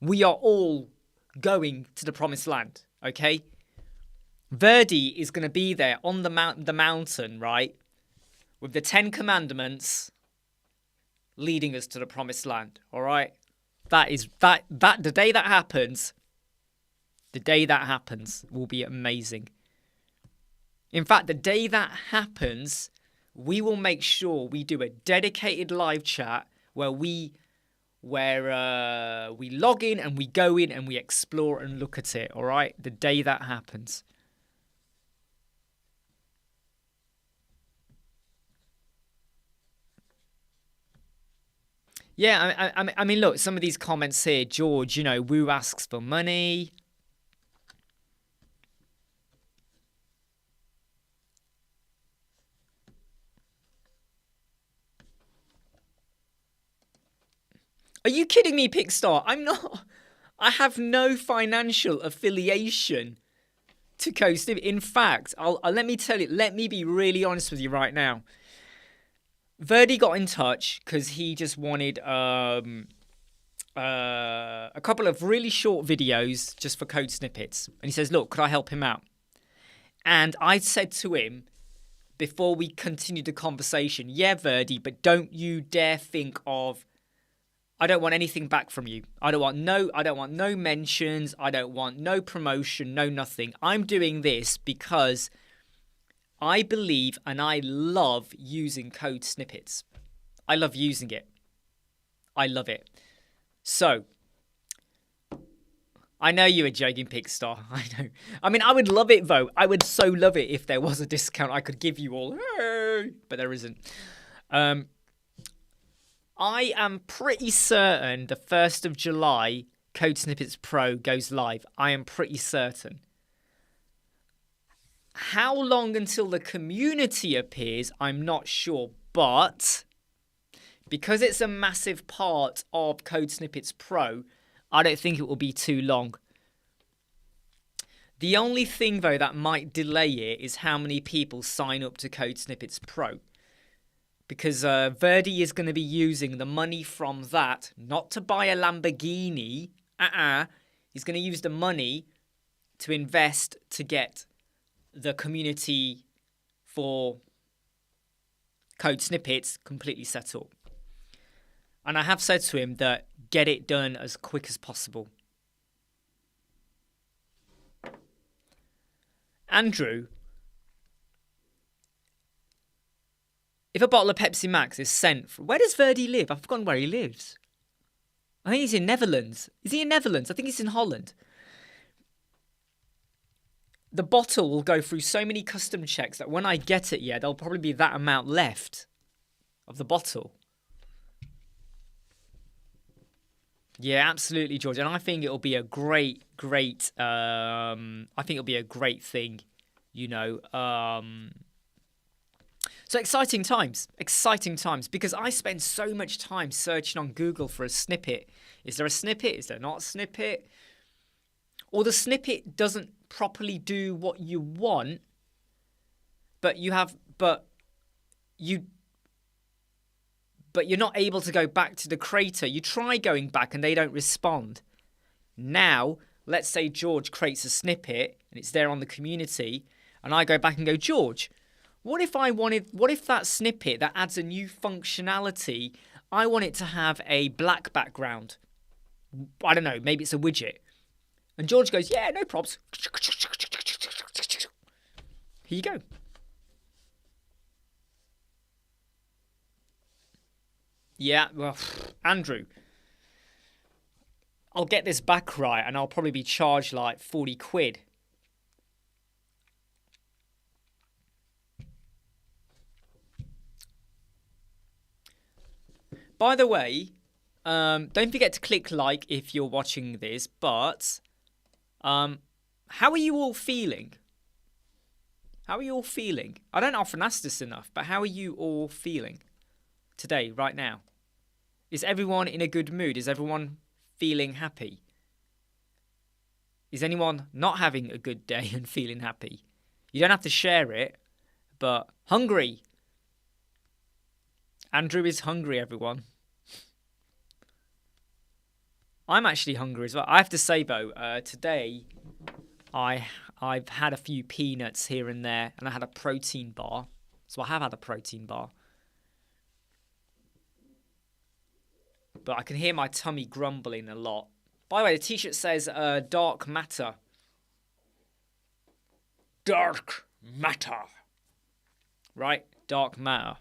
We are all going to the promised land, okay? Verdi is going to be there on the mountain, right? With the 10 commandments leading us to the promised land, all right? The day that happens will be amazing. In fact, the day that happens, we will make sure we do a dedicated live chat where we log in and we go in and we explore and look at it, all right? The day that happens. Yeah, I mean, look, some of these comments here, George, Woo asks for money. Are you kidding me, Pickstar? I'm not. I have no financial affiliation to Coast. In fact, let me tell you, let me be really honest with you right now. Verdi got in touch because he just wanted a couple of really short videos just for code snippets. And he says, look, could I help him out? And I said to him, before we continued the conversation, yeah, Verdi, but don't you dare think of, I don't want anything back from you. I don't want no mentions. I don't want no promotion, no nothing. I'm doing this because I believe and I love using code snippets. I love using it. I love it. So, I know you were joking, Pickstar. I know. I mean, I would love it, though. I would so love it if there was a discount I could give you all. But there isn't. I am pretty certain the 1st of July, Code Snippets Pro goes live. I am pretty certain. How long until the community appears, I'm not sure. But because it's a massive part of Code Snippets Pro, I don't think it will be too long. The only thing, though, that might delay it is how many people sign up to Code Snippets Pro. Because Verdi is going to be using the money from that, not to buy a Lamborghini. He's going to use the money to invest to get the community for Code Snippets completely set up. And I have said to him that get it done as quick as possible. Andrew, if a bottle of Pepsi Max is sent from... Where does Verdi live? I've forgotten where he lives. I think he's in Netherlands. Is he in Netherlands? I think he's in Holland. The bottle will go through so many custom checks that when I get it, there'll probably be that amount left of the bottle. Yeah, absolutely, George. And I think it'll be a great I think it'll be a great thing, So exciting times, because I spend so much time searching on Google for a snippet. Is there a snippet? Is there not a snippet? Or the snippet doesn't properly do what you want, but you're not able to go back to the creator. You try going back and they don't respond. Now, let's say George creates a snippet and it's there on the community, and I go back and go, George, what if that snippet that adds a new functionality, I want it to have a black background? I don't know, maybe it's a widget. And George goes, yeah, no probs. Here you go. Yeah, well, Andrew, I'll get this back right and I'll probably be charged like 40 quid. By the way, don't forget to click like if you're watching this, but how are you all feeling? How are you all feeling? I don't often ask this enough, but how are you all feeling today, right now? Is everyone in a good mood? Is everyone feeling happy? Is anyone not having a good day and feeling happy? You don't have to share it, but hungry. Andrew is hungry, everyone. I'm actually hungry as well. I have to say, though, today I've had a few peanuts here and there, and I had a protein bar. So I have had a protein bar. But I can hear my tummy grumbling a lot. By the way, the t-shirt says dark matter. Dark matter. Right? Dark matter.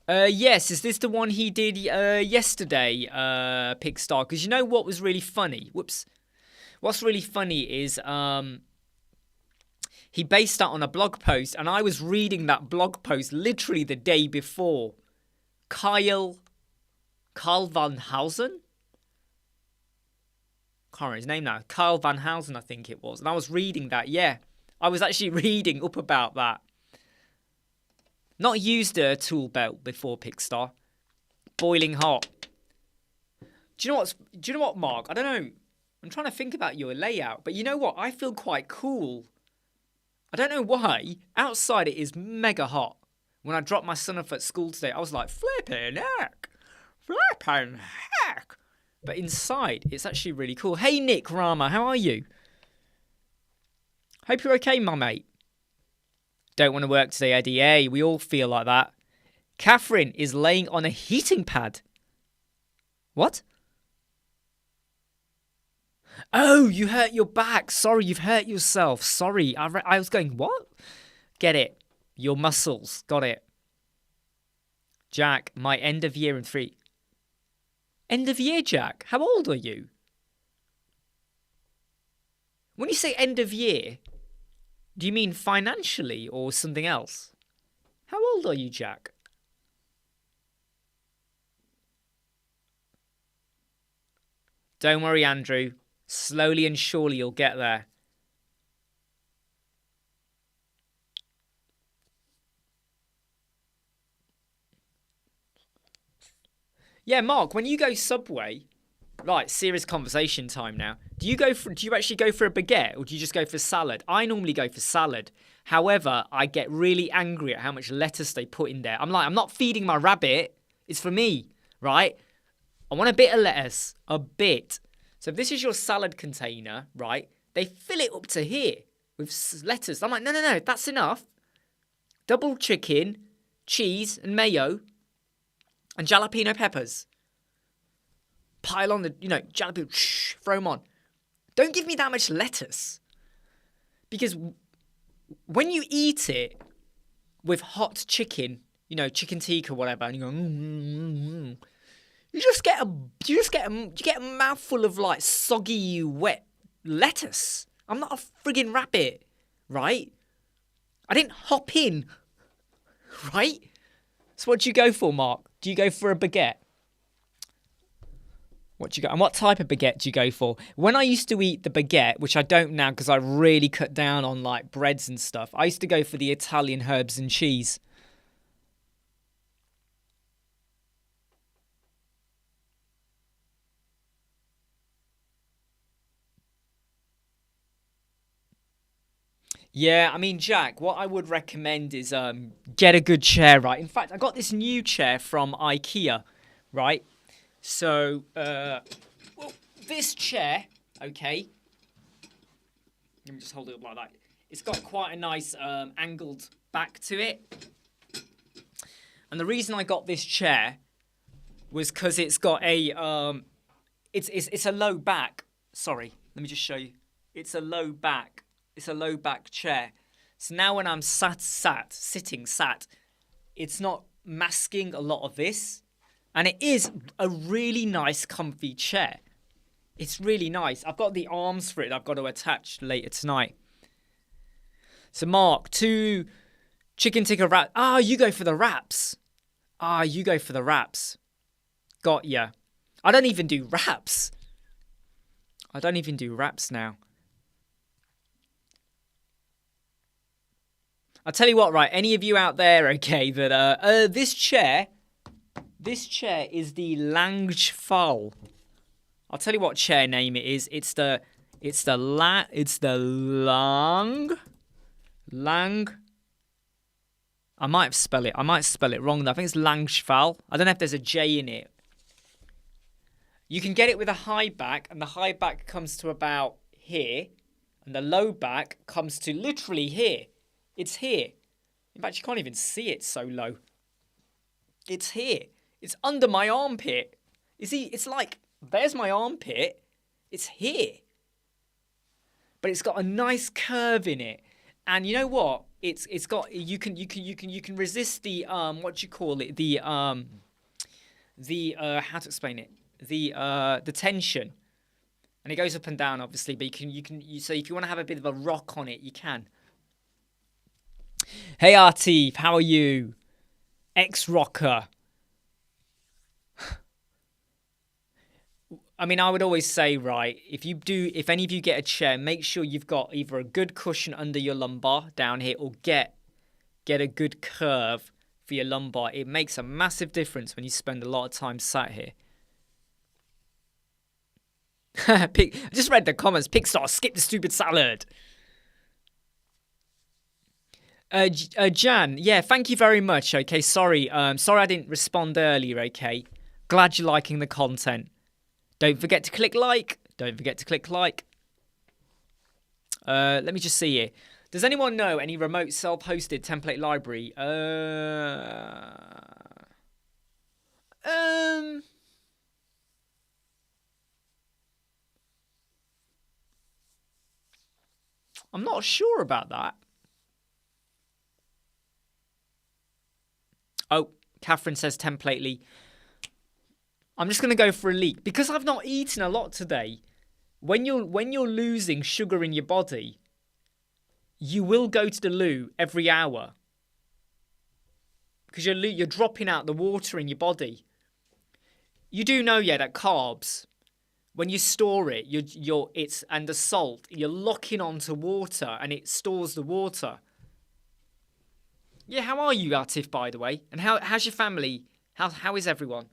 Yes, is this the one he did yesterday, Pickstar? Because you know what was really funny? Whoops. What's really funny is he based that on a blog post, and I was reading that blog post literally the day before. Carl Van Housen? Can't remember his name now. Carl Van Housen, I think it was. And I was reading that, yeah. I was actually reading up about that. Not used a tool belt before, Pickstar. Boiling hot. Do you know what, Mark? I don't know. I'm trying to think about your layout, but you know what? I feel quite cool. I don't know why. Outside it is mega hot. When I dropped my son off at school today, I was like, flipping heck. Flipping heck. But inside, it's actually really cool. Hey, Nick Rama, how are you? Hope you're okay, my mate. Don't want to work today, Eddie. Hey, we all feel like that. Catherine is laying on a heating pad. What? Oh, you hurt your back. Sorry, you've hurt yourself. Sorry. I was going, what? Get it. Your muscles. Got it. Jack, my end of year in 3. End of year, Jack? How old are you? When you say end of year, do you mean financially or something else? How old are you, Jack? Don't worry, Andrew. Slowly and surely you'll get there. Yeah, Mark, when you go Subway, right, serious conversation time now. Do you actually go for a baguette or do you just go for salad? I normally go for salad. However, I get really angry at how much lettuce they put in there. I'm like, I'm not feeding my rabbit. It's for me, right? I want a bit of lettuce, a bit. So if this is your salad container, right, they fill it up to here with lettuce. I'm like, no, that's enough. Double chicken, cheese and mayo and jalapeno peppers. Pile on the, jalapeno, throw them on. Don't give me that much lettuce. Because when you eat it with hot chicken, you know, chicken tikka, whatever, and you go, you get a mouthful of like soggy, wet lettuce. I'm not a friggin' rabbit, right? I didn't hop in, right? So what do you go for, Mark? Do you go for a baguette? What do you go? And what type of baguette do you go for? When I used to eat the baguette, which I don't now because I really cut down on like breads and stuff, I used to go for the Italian herbs and cheese. Yeah, I mean, Jack, what I would recommend is get a good chair, right? In fact, I got this new chair from IKEA, right? So, well, this chair, okay, let me just hold it up like that. It's got quite a nice angled back to it. And the reason I got this chair was because it's got a, it's a low back. Sorry, let me just show you. It's a low back. It's a low back chair. So now when I'm sitting, it's not masking a lot of this. And it is a really nice, comfy chair. It's really nice. I've got the arms for it I've got to attach later tonight. So Mark, 2 chicken tikka wrap. Ah, you go for the wraps. You go for the wraps. Got ya. I don't even do wraps. I don't even do wraps now. I'll tell you what, right? Any of you out there, okay, that this chair is the Langefall. I'll tell you what chair name it is. It's the Lang. I might spell it wrong though. I think it's Langefall. I don't know if there's a J in it. You can get it with a high back, and the high back comes to about here, and the low back comes to literally here. It's here. In fact, you can't even see it so low. It's here. It's under my armpit. You see, it's like, there's my armpit. It's here. But it's got a nice curve in it. And you know what? It's got, you can resist the what do you call it? The how to explain it? The tension. And it goes up and down obviously, but so if you want to have a bit of a rock on it, you can. Hey Artif, how are you? Ex-rocker. I mean, I would always say, right, if any of you get a chair, make sure you've got either a good cushion under your lumbar down here, or get a good curve for your lumbar. It makes a massive difference when you spend a lot of time sat here. I just read the comments. Pixar, skip the stupid salad. Jan, yeah, thank you very much. Okay, sorry I didn't respond earlier. Okay, glad you're liking the content. Don't forget to click like. Let me just see here. Does anyone know any remote self-hosted template library? I'm not sure about that. Oh, Catherine says Templately. I'm just going to go for a leak. Because I've not eaten a lot today, when you're losing sugar in your body, you will go to the loo every hour. Because you're dropping out the water in your body. You do know, yeah, that carbs, when you store it, and the salt, you're locking onto water and it stores the water. Yeah, how are you, Atif, by the way? And how's your family? How is everyone?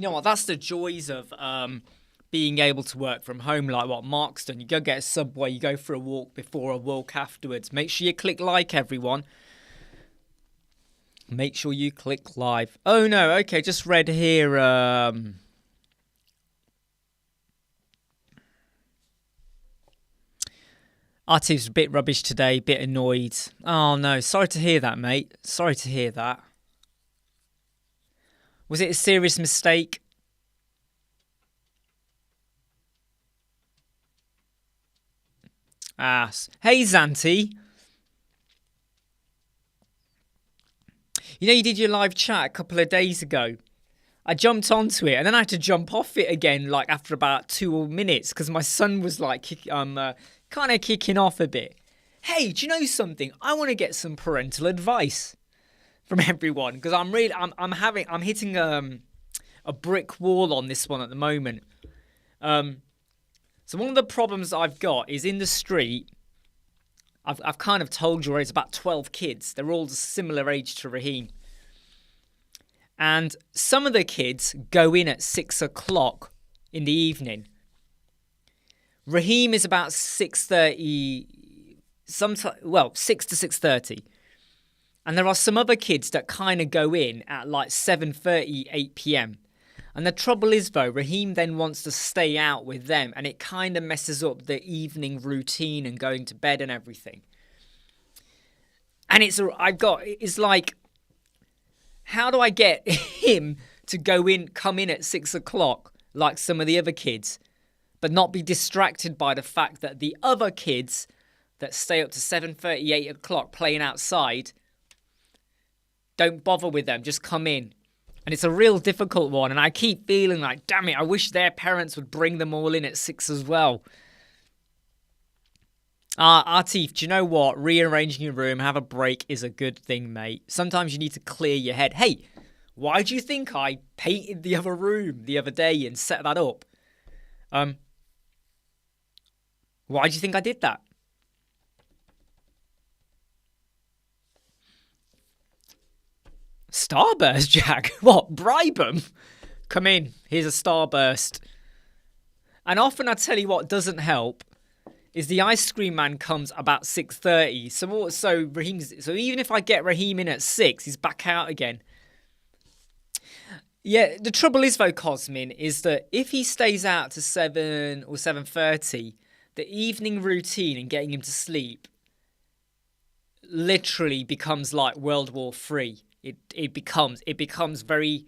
You know what? That's the joys of being able to work from home, like what Mark's done. You go get a Subway, you go for a walk before, a walk afterwards. Make sure you click like, everyone. Make sure you click live. Oh no, okay, just read here. Artive's a bit rubbish today, bit annoyed. Oh no, sorry to hear that, mate. Sorry to hear that. Was it a serious mistake? Hey Zanti. You know you did your live chat a couple of days ago. I jumped onto it and then I had to jump off it again like after about 2 minutes because my son was like kind of kicking off a bit. Hey, do you know something? I want to get some parental advice from everyone because I'm hitting a brick wall on this one at the moment. So one of the problems I've got is in the street. I've kind of told you already, it's about 12 kids. They're all similar age to Raheem. And some of the kids go in at 6 o'clock in the evening. Raheem is about 6:30, 6 to 6:30. And there are some other kids that kind of go in at like 7:30, 8 p.m. And the trouble is, though, Raheem then wants to stay out with them, and it kind of messes up the evening routine and going to bed and everything. And it's like, how do I get him to come in at 6 o'clock like some of the other kids, but not be distracted by the fact that the other kids that stay up to 7:30, 8 o'clock playing outside, don't bother with them, just come in. And it's a real difficult one. And I keep feeling like, damn it, I wish their parents would bring them all in at 6 as well. Atif, do you know what? Rearranging your room, have a break is a good thing, mate. Sometimes you need to clear your head. Hey, why do you think I painted the other room the other day and set that up? Why do you think I did that? Starburst, Jack? What? Bribe them? Come in. Here's a starburst. And often I tell you what doesn't help is the ice cream man comes about 6:30. So even if I get Raheem in at 6, he's back out again. Yeah, the trouble is though, Cosmin, is that if he stays out to 7 or 7:30, the evening routine and getting him to sleep literally becomes like World War III. It becomes very,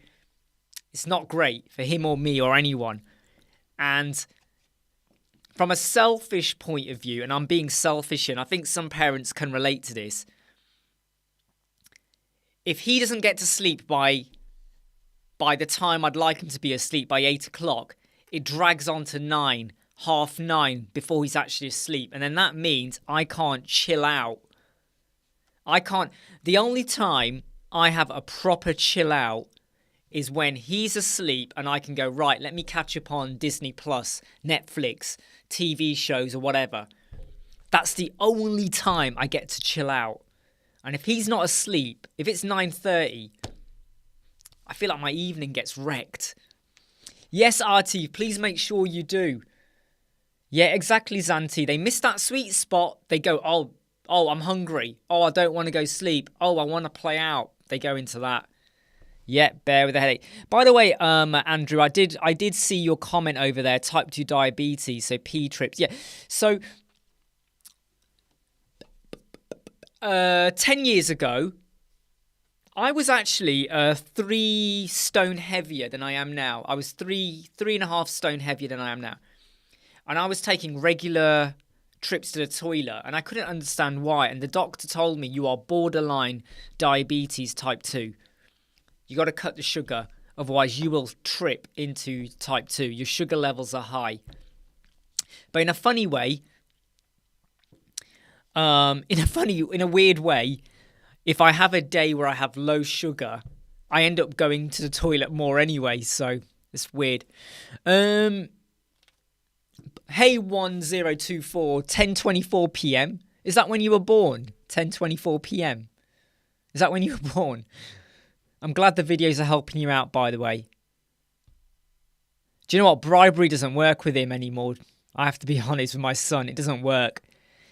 it's not great for him or me or anyone. And from a selfish point of view, and I'm being selfish, and I think some parents can relate to this, if he doesn't get to sleep by the time I'd like him to be asleep, by 8 o'clock, it drags on to 9, half 9 before he's actually asleep. And then that means I can't chill out. The only time I have a proper chill out is when he's asleep and I can go, right, let me catch up on Disney Plus, Netflix, TV shows or whatever. That's the only time I get to chill out. And if he's not asleep, if it's 9:30, I feel like my evening gets wrecked. Yes, RT, please make sure you do. Yeah, exactly, Zanti. They miss that sweet spot. They go, oh, I'm hungry. Oh, I don't want to go sleep. Oh, I want to play out. They go into that. Yeah, bear with the headache. By the way, Andrew, I did see your comment over there. Type 2 diabetes, so P trips. Yeah, so 10 years ago, I was actually 3 stone heavier than I am now. I was 3.5 stone heavier than I am now, and I was taking regular trips to the toilet, and I couldn't understand why. And the doctor told me, you are borderline diabetes type 2. You got to cut the sugar, otherwise you will trip into type 2. Your sugar levels are high. But in a funny way, in a weird way, if I have a day where I have low sugar, I end up going to the toilet more anyway. So it's weird. Hey 1024, 10:24 p.m. Is that when you were born? 10:24 p.m. Is that when you were born? I'm glad the videos are helping you out, by the way. Do you know what? Bribery doesn't work with him anymore. I have to be honest with my son. It doesn't work.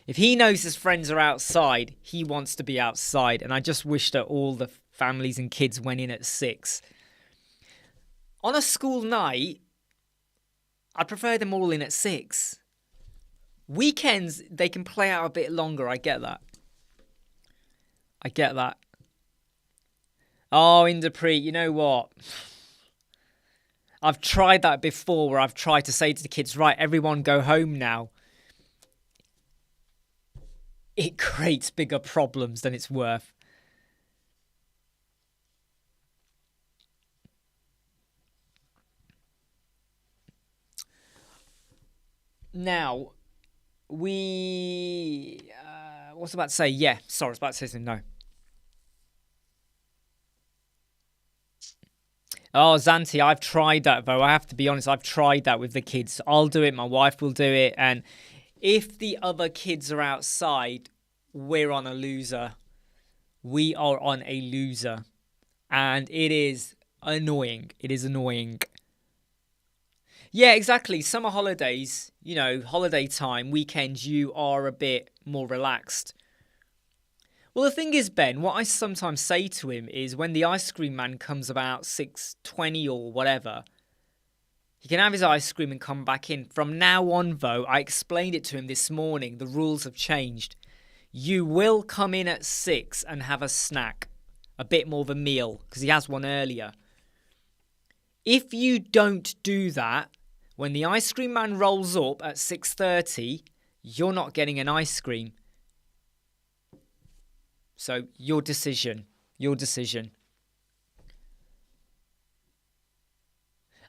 If he knows his friends are outside, he wants to be outside. And I just wish that all the families and kids went in at 6. On a school night, I'd prefer them all in at 6. Weekends, they can play out a bit longer. I get that. Oh, Inderpreet, you know what? I've tried that before where I've tried to say to the kids, right, everyone go home now. It creates bigger problems than it's worth. Now, what's I about to say? Yeah, sorry, I was about to say something. No. Oh, Zanti, I've tried that, though. I have to be honest, I've tried that with the kids. I'll do it, my wife will do it. And if the other kids are outside, we're on a loser. We are on a loser. And it is annoying. Yeah, exactly. Summer holidays, holiday time, weekends, you are a bit more relaxed. Well, the thing is, Ben, what I sometimes say to him is when the ice cream man comes about 6:20 or whatever, he can have his ice cream and come back in. From now on, though, I explained it to him this morning. The rules have changed. You will come in at 6 and have a snack, a bit more of a meal, because he has one earlier. If you don't do that, when the ice cream man rolls up at 6:30, you're not getting an ice cream. So, your decision.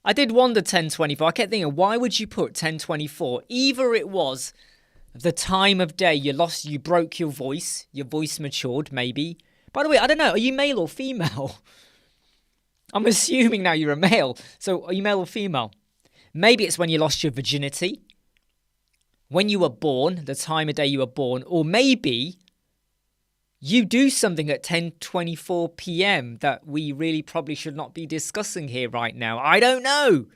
I did wonder 10:24. I kept thinking, why would you put 10:24? Either it was the time of day you broke your voice matured, maybe. By the way, I don't know, are you male or female? I'm assuming now you're a male. So, are you male or female? Maybe it's when you lost your virginity, when you were born, the time of day you were born, or maybe you do something at 10:24 p.m. that we really probably should not be discussing here right now. I don't know.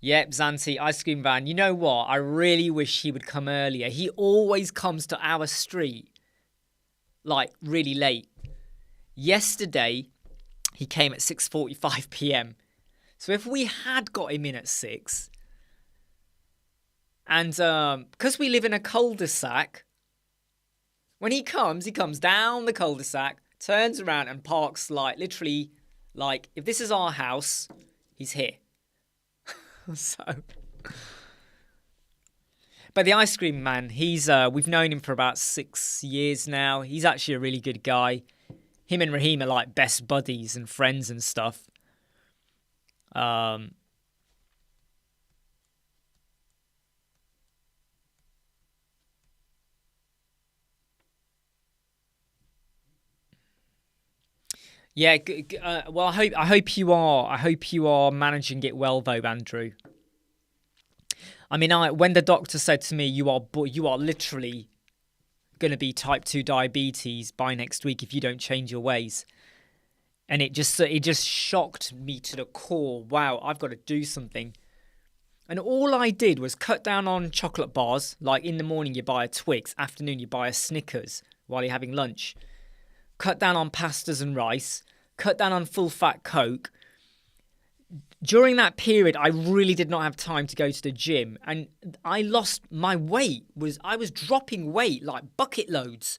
Yep, Zanti, ice cream van. You know what? I really wish he would come earlier. He always comes to our street, like, really late. Yesterday, he came at 6:45 p.m. So if we had got him in at 6... And because we live in a cul-de-sac, when he comes down the cul-de-sac, turns around and parks literally, if this is our house, he's here. So, but the ice cream man, we've known him for about 6 years now. He's actually a really good guy. Him and Raheem are like best buddies and friends and stuff. Yeah, well, I hope you are managing it well, though, Andrew. I mean, when the doctor said to me, you are literally going to be type 2 diabetes by next week if you don't change your ways, and it just shocked me to the core. Wow, I've got to do something. And all I did was cut down on chocolate bars. Like in the morning, you buy a Twix. Afternoon, you buy a Snickers while you're having lunch. Cut down on pastas and rice, cut down on full-fat Coke. During that period, I really did not have time to go to the gym, and I lost my weight. I was dropping weight like bucket loads.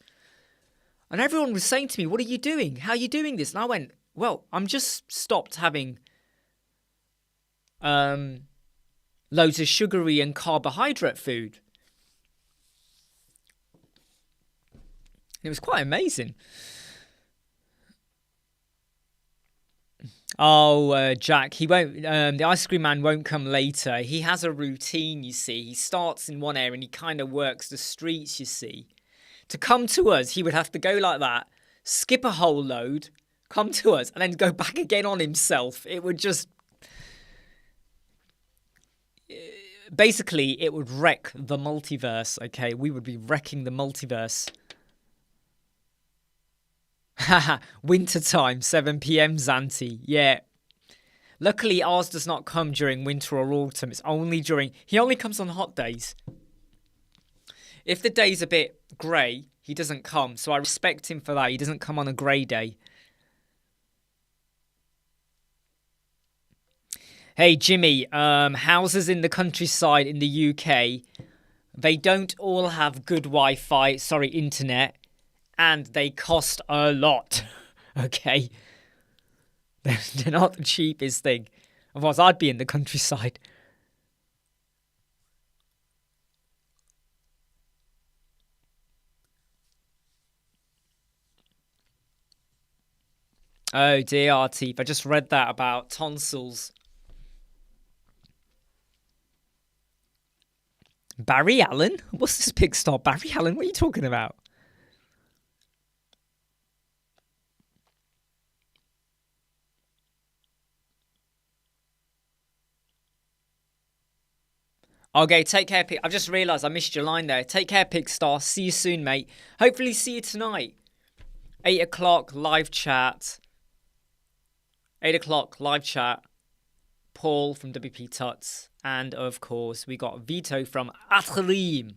And everyone was saying to me, what are you doing? How are you doing this? And I went, well, I'm just stopped having loads of sugary and carbohydrate food. It was quite amazing. Oh, Jack, he won't. The ice cream man won't come later. He has a routine, you see. He starts in one area and he kind of works the streets, you see. To come to us, he would have to go like that, skip a whole load, come to us, and then go back again on himself. It would just... Basically, it would wreck the multiverse, okay? We would be wrecking the multiverse. Haha, winter time, 7 p.m. Zanti. Yeah, Luckily, ours does not come during winter or autumn. It's only during... He only comes on hot days. If the day's a bit grey, he doesn't come. So I respect him for that. He doesn't come on a grey day. Hey, Jimmy. Houses in the countryside in the UK, they don't all have good Wi-Fi. Sorry, internet. And they cost a lot. Okay? They're not the cheapest thing. Otherwise, I'd be in the countryside. Oh dear, Artif. I just read that about tonsils. Barry Allen? What's this big star? Barry Allen? What are you talking about? Okay, take care, Pig. I've just realised I missed your line there. Take care, Pigstar. See you soon, mate. Hopefully see you tonight. 8 o'clock, live chat. 8 o'clock, live chat. Paul from WP Tuts. And, of course, we got Vito from Atrim.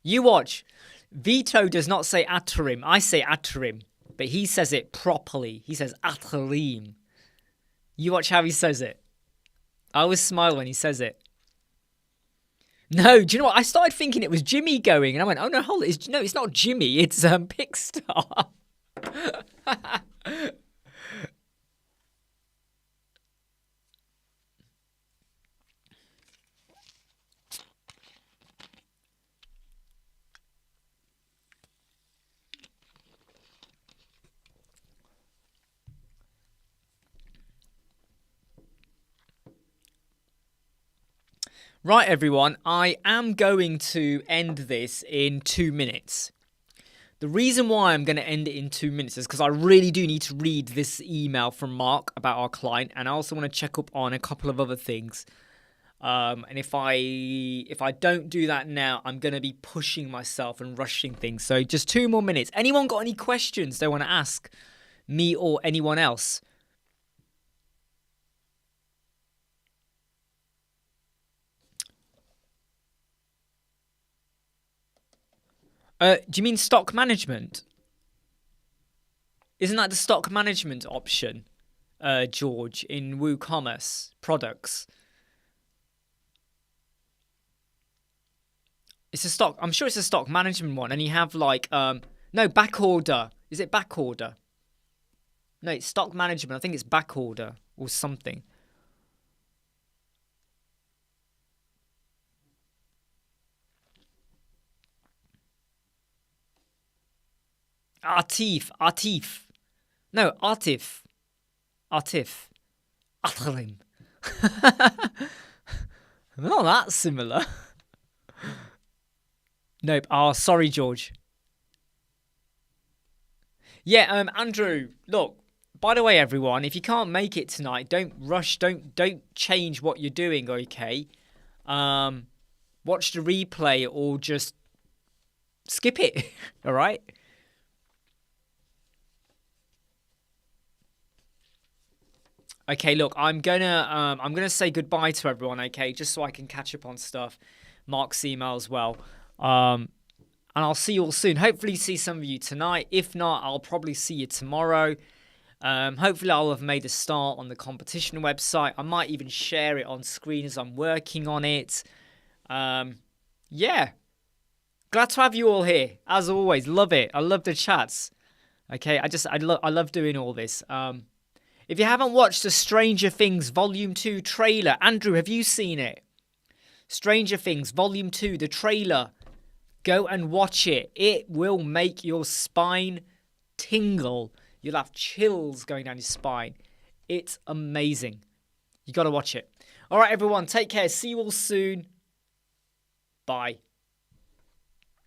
You watch. Vito does not say Atrim. I say Atrim. But he says it properly. He says Atrim. You watch how he says it. I always smile when he says it. No, do you know what? I started thinking it was Jimmy going, and I went, "Oh no, hold it! No, it's not Jimmy. It's Pigstar." Right, everyone, I am going to end this in 2 minutes. The reason why I'm going to end it in 2 minutes is because I really do need to read this email from Mark about our client, and I also want to check up on a couple of other things. And if I don't do that now, I'm going to be pushing myself and rushing things. So just 2 more minutes. Anyone got any questions they want to ask me or anyone else? Do you mean stock management? Isn't that the stock management option, George, in WooCommerce products? It's a stock. I'm sure it's a stock management one, and you have like no back order. Is it back order? No, it's stock management. I think it's back order or something. Atif. No, Atif. Atrim. Not that similar. Nope. Oh, sorry, George. Yeah, Andrew, look, by the way, everyone, if you can't make it tonight, don't rush, don't change what you're doing, okay? Watch the replay or just skip it, all right? Okay, look, I'm gonna say goodbye to everyone, okay, just so I can catch up on stuff. Mark's email as well. And I'll see you all soon. Hopefully see some of you tonight. If not, I'll probably see you tomorrow. Hopefully I'll have made a start on the competition website. I might even share it on screen as I'm working on it. Yeah. Glad to have you all here. As always, love it. I love the chats. Okay, I love doing all this. If you haven't watched the Stranger Things Volume 2 trailer, Andrew, have you seen it? Stranger Things Volume 2, the trailer. Go and watch it. It will make your spine tingle. You'll have chills going down your spine. It's amazing. You got to watch it. All right, everyone, take care. See you all soon. Bye.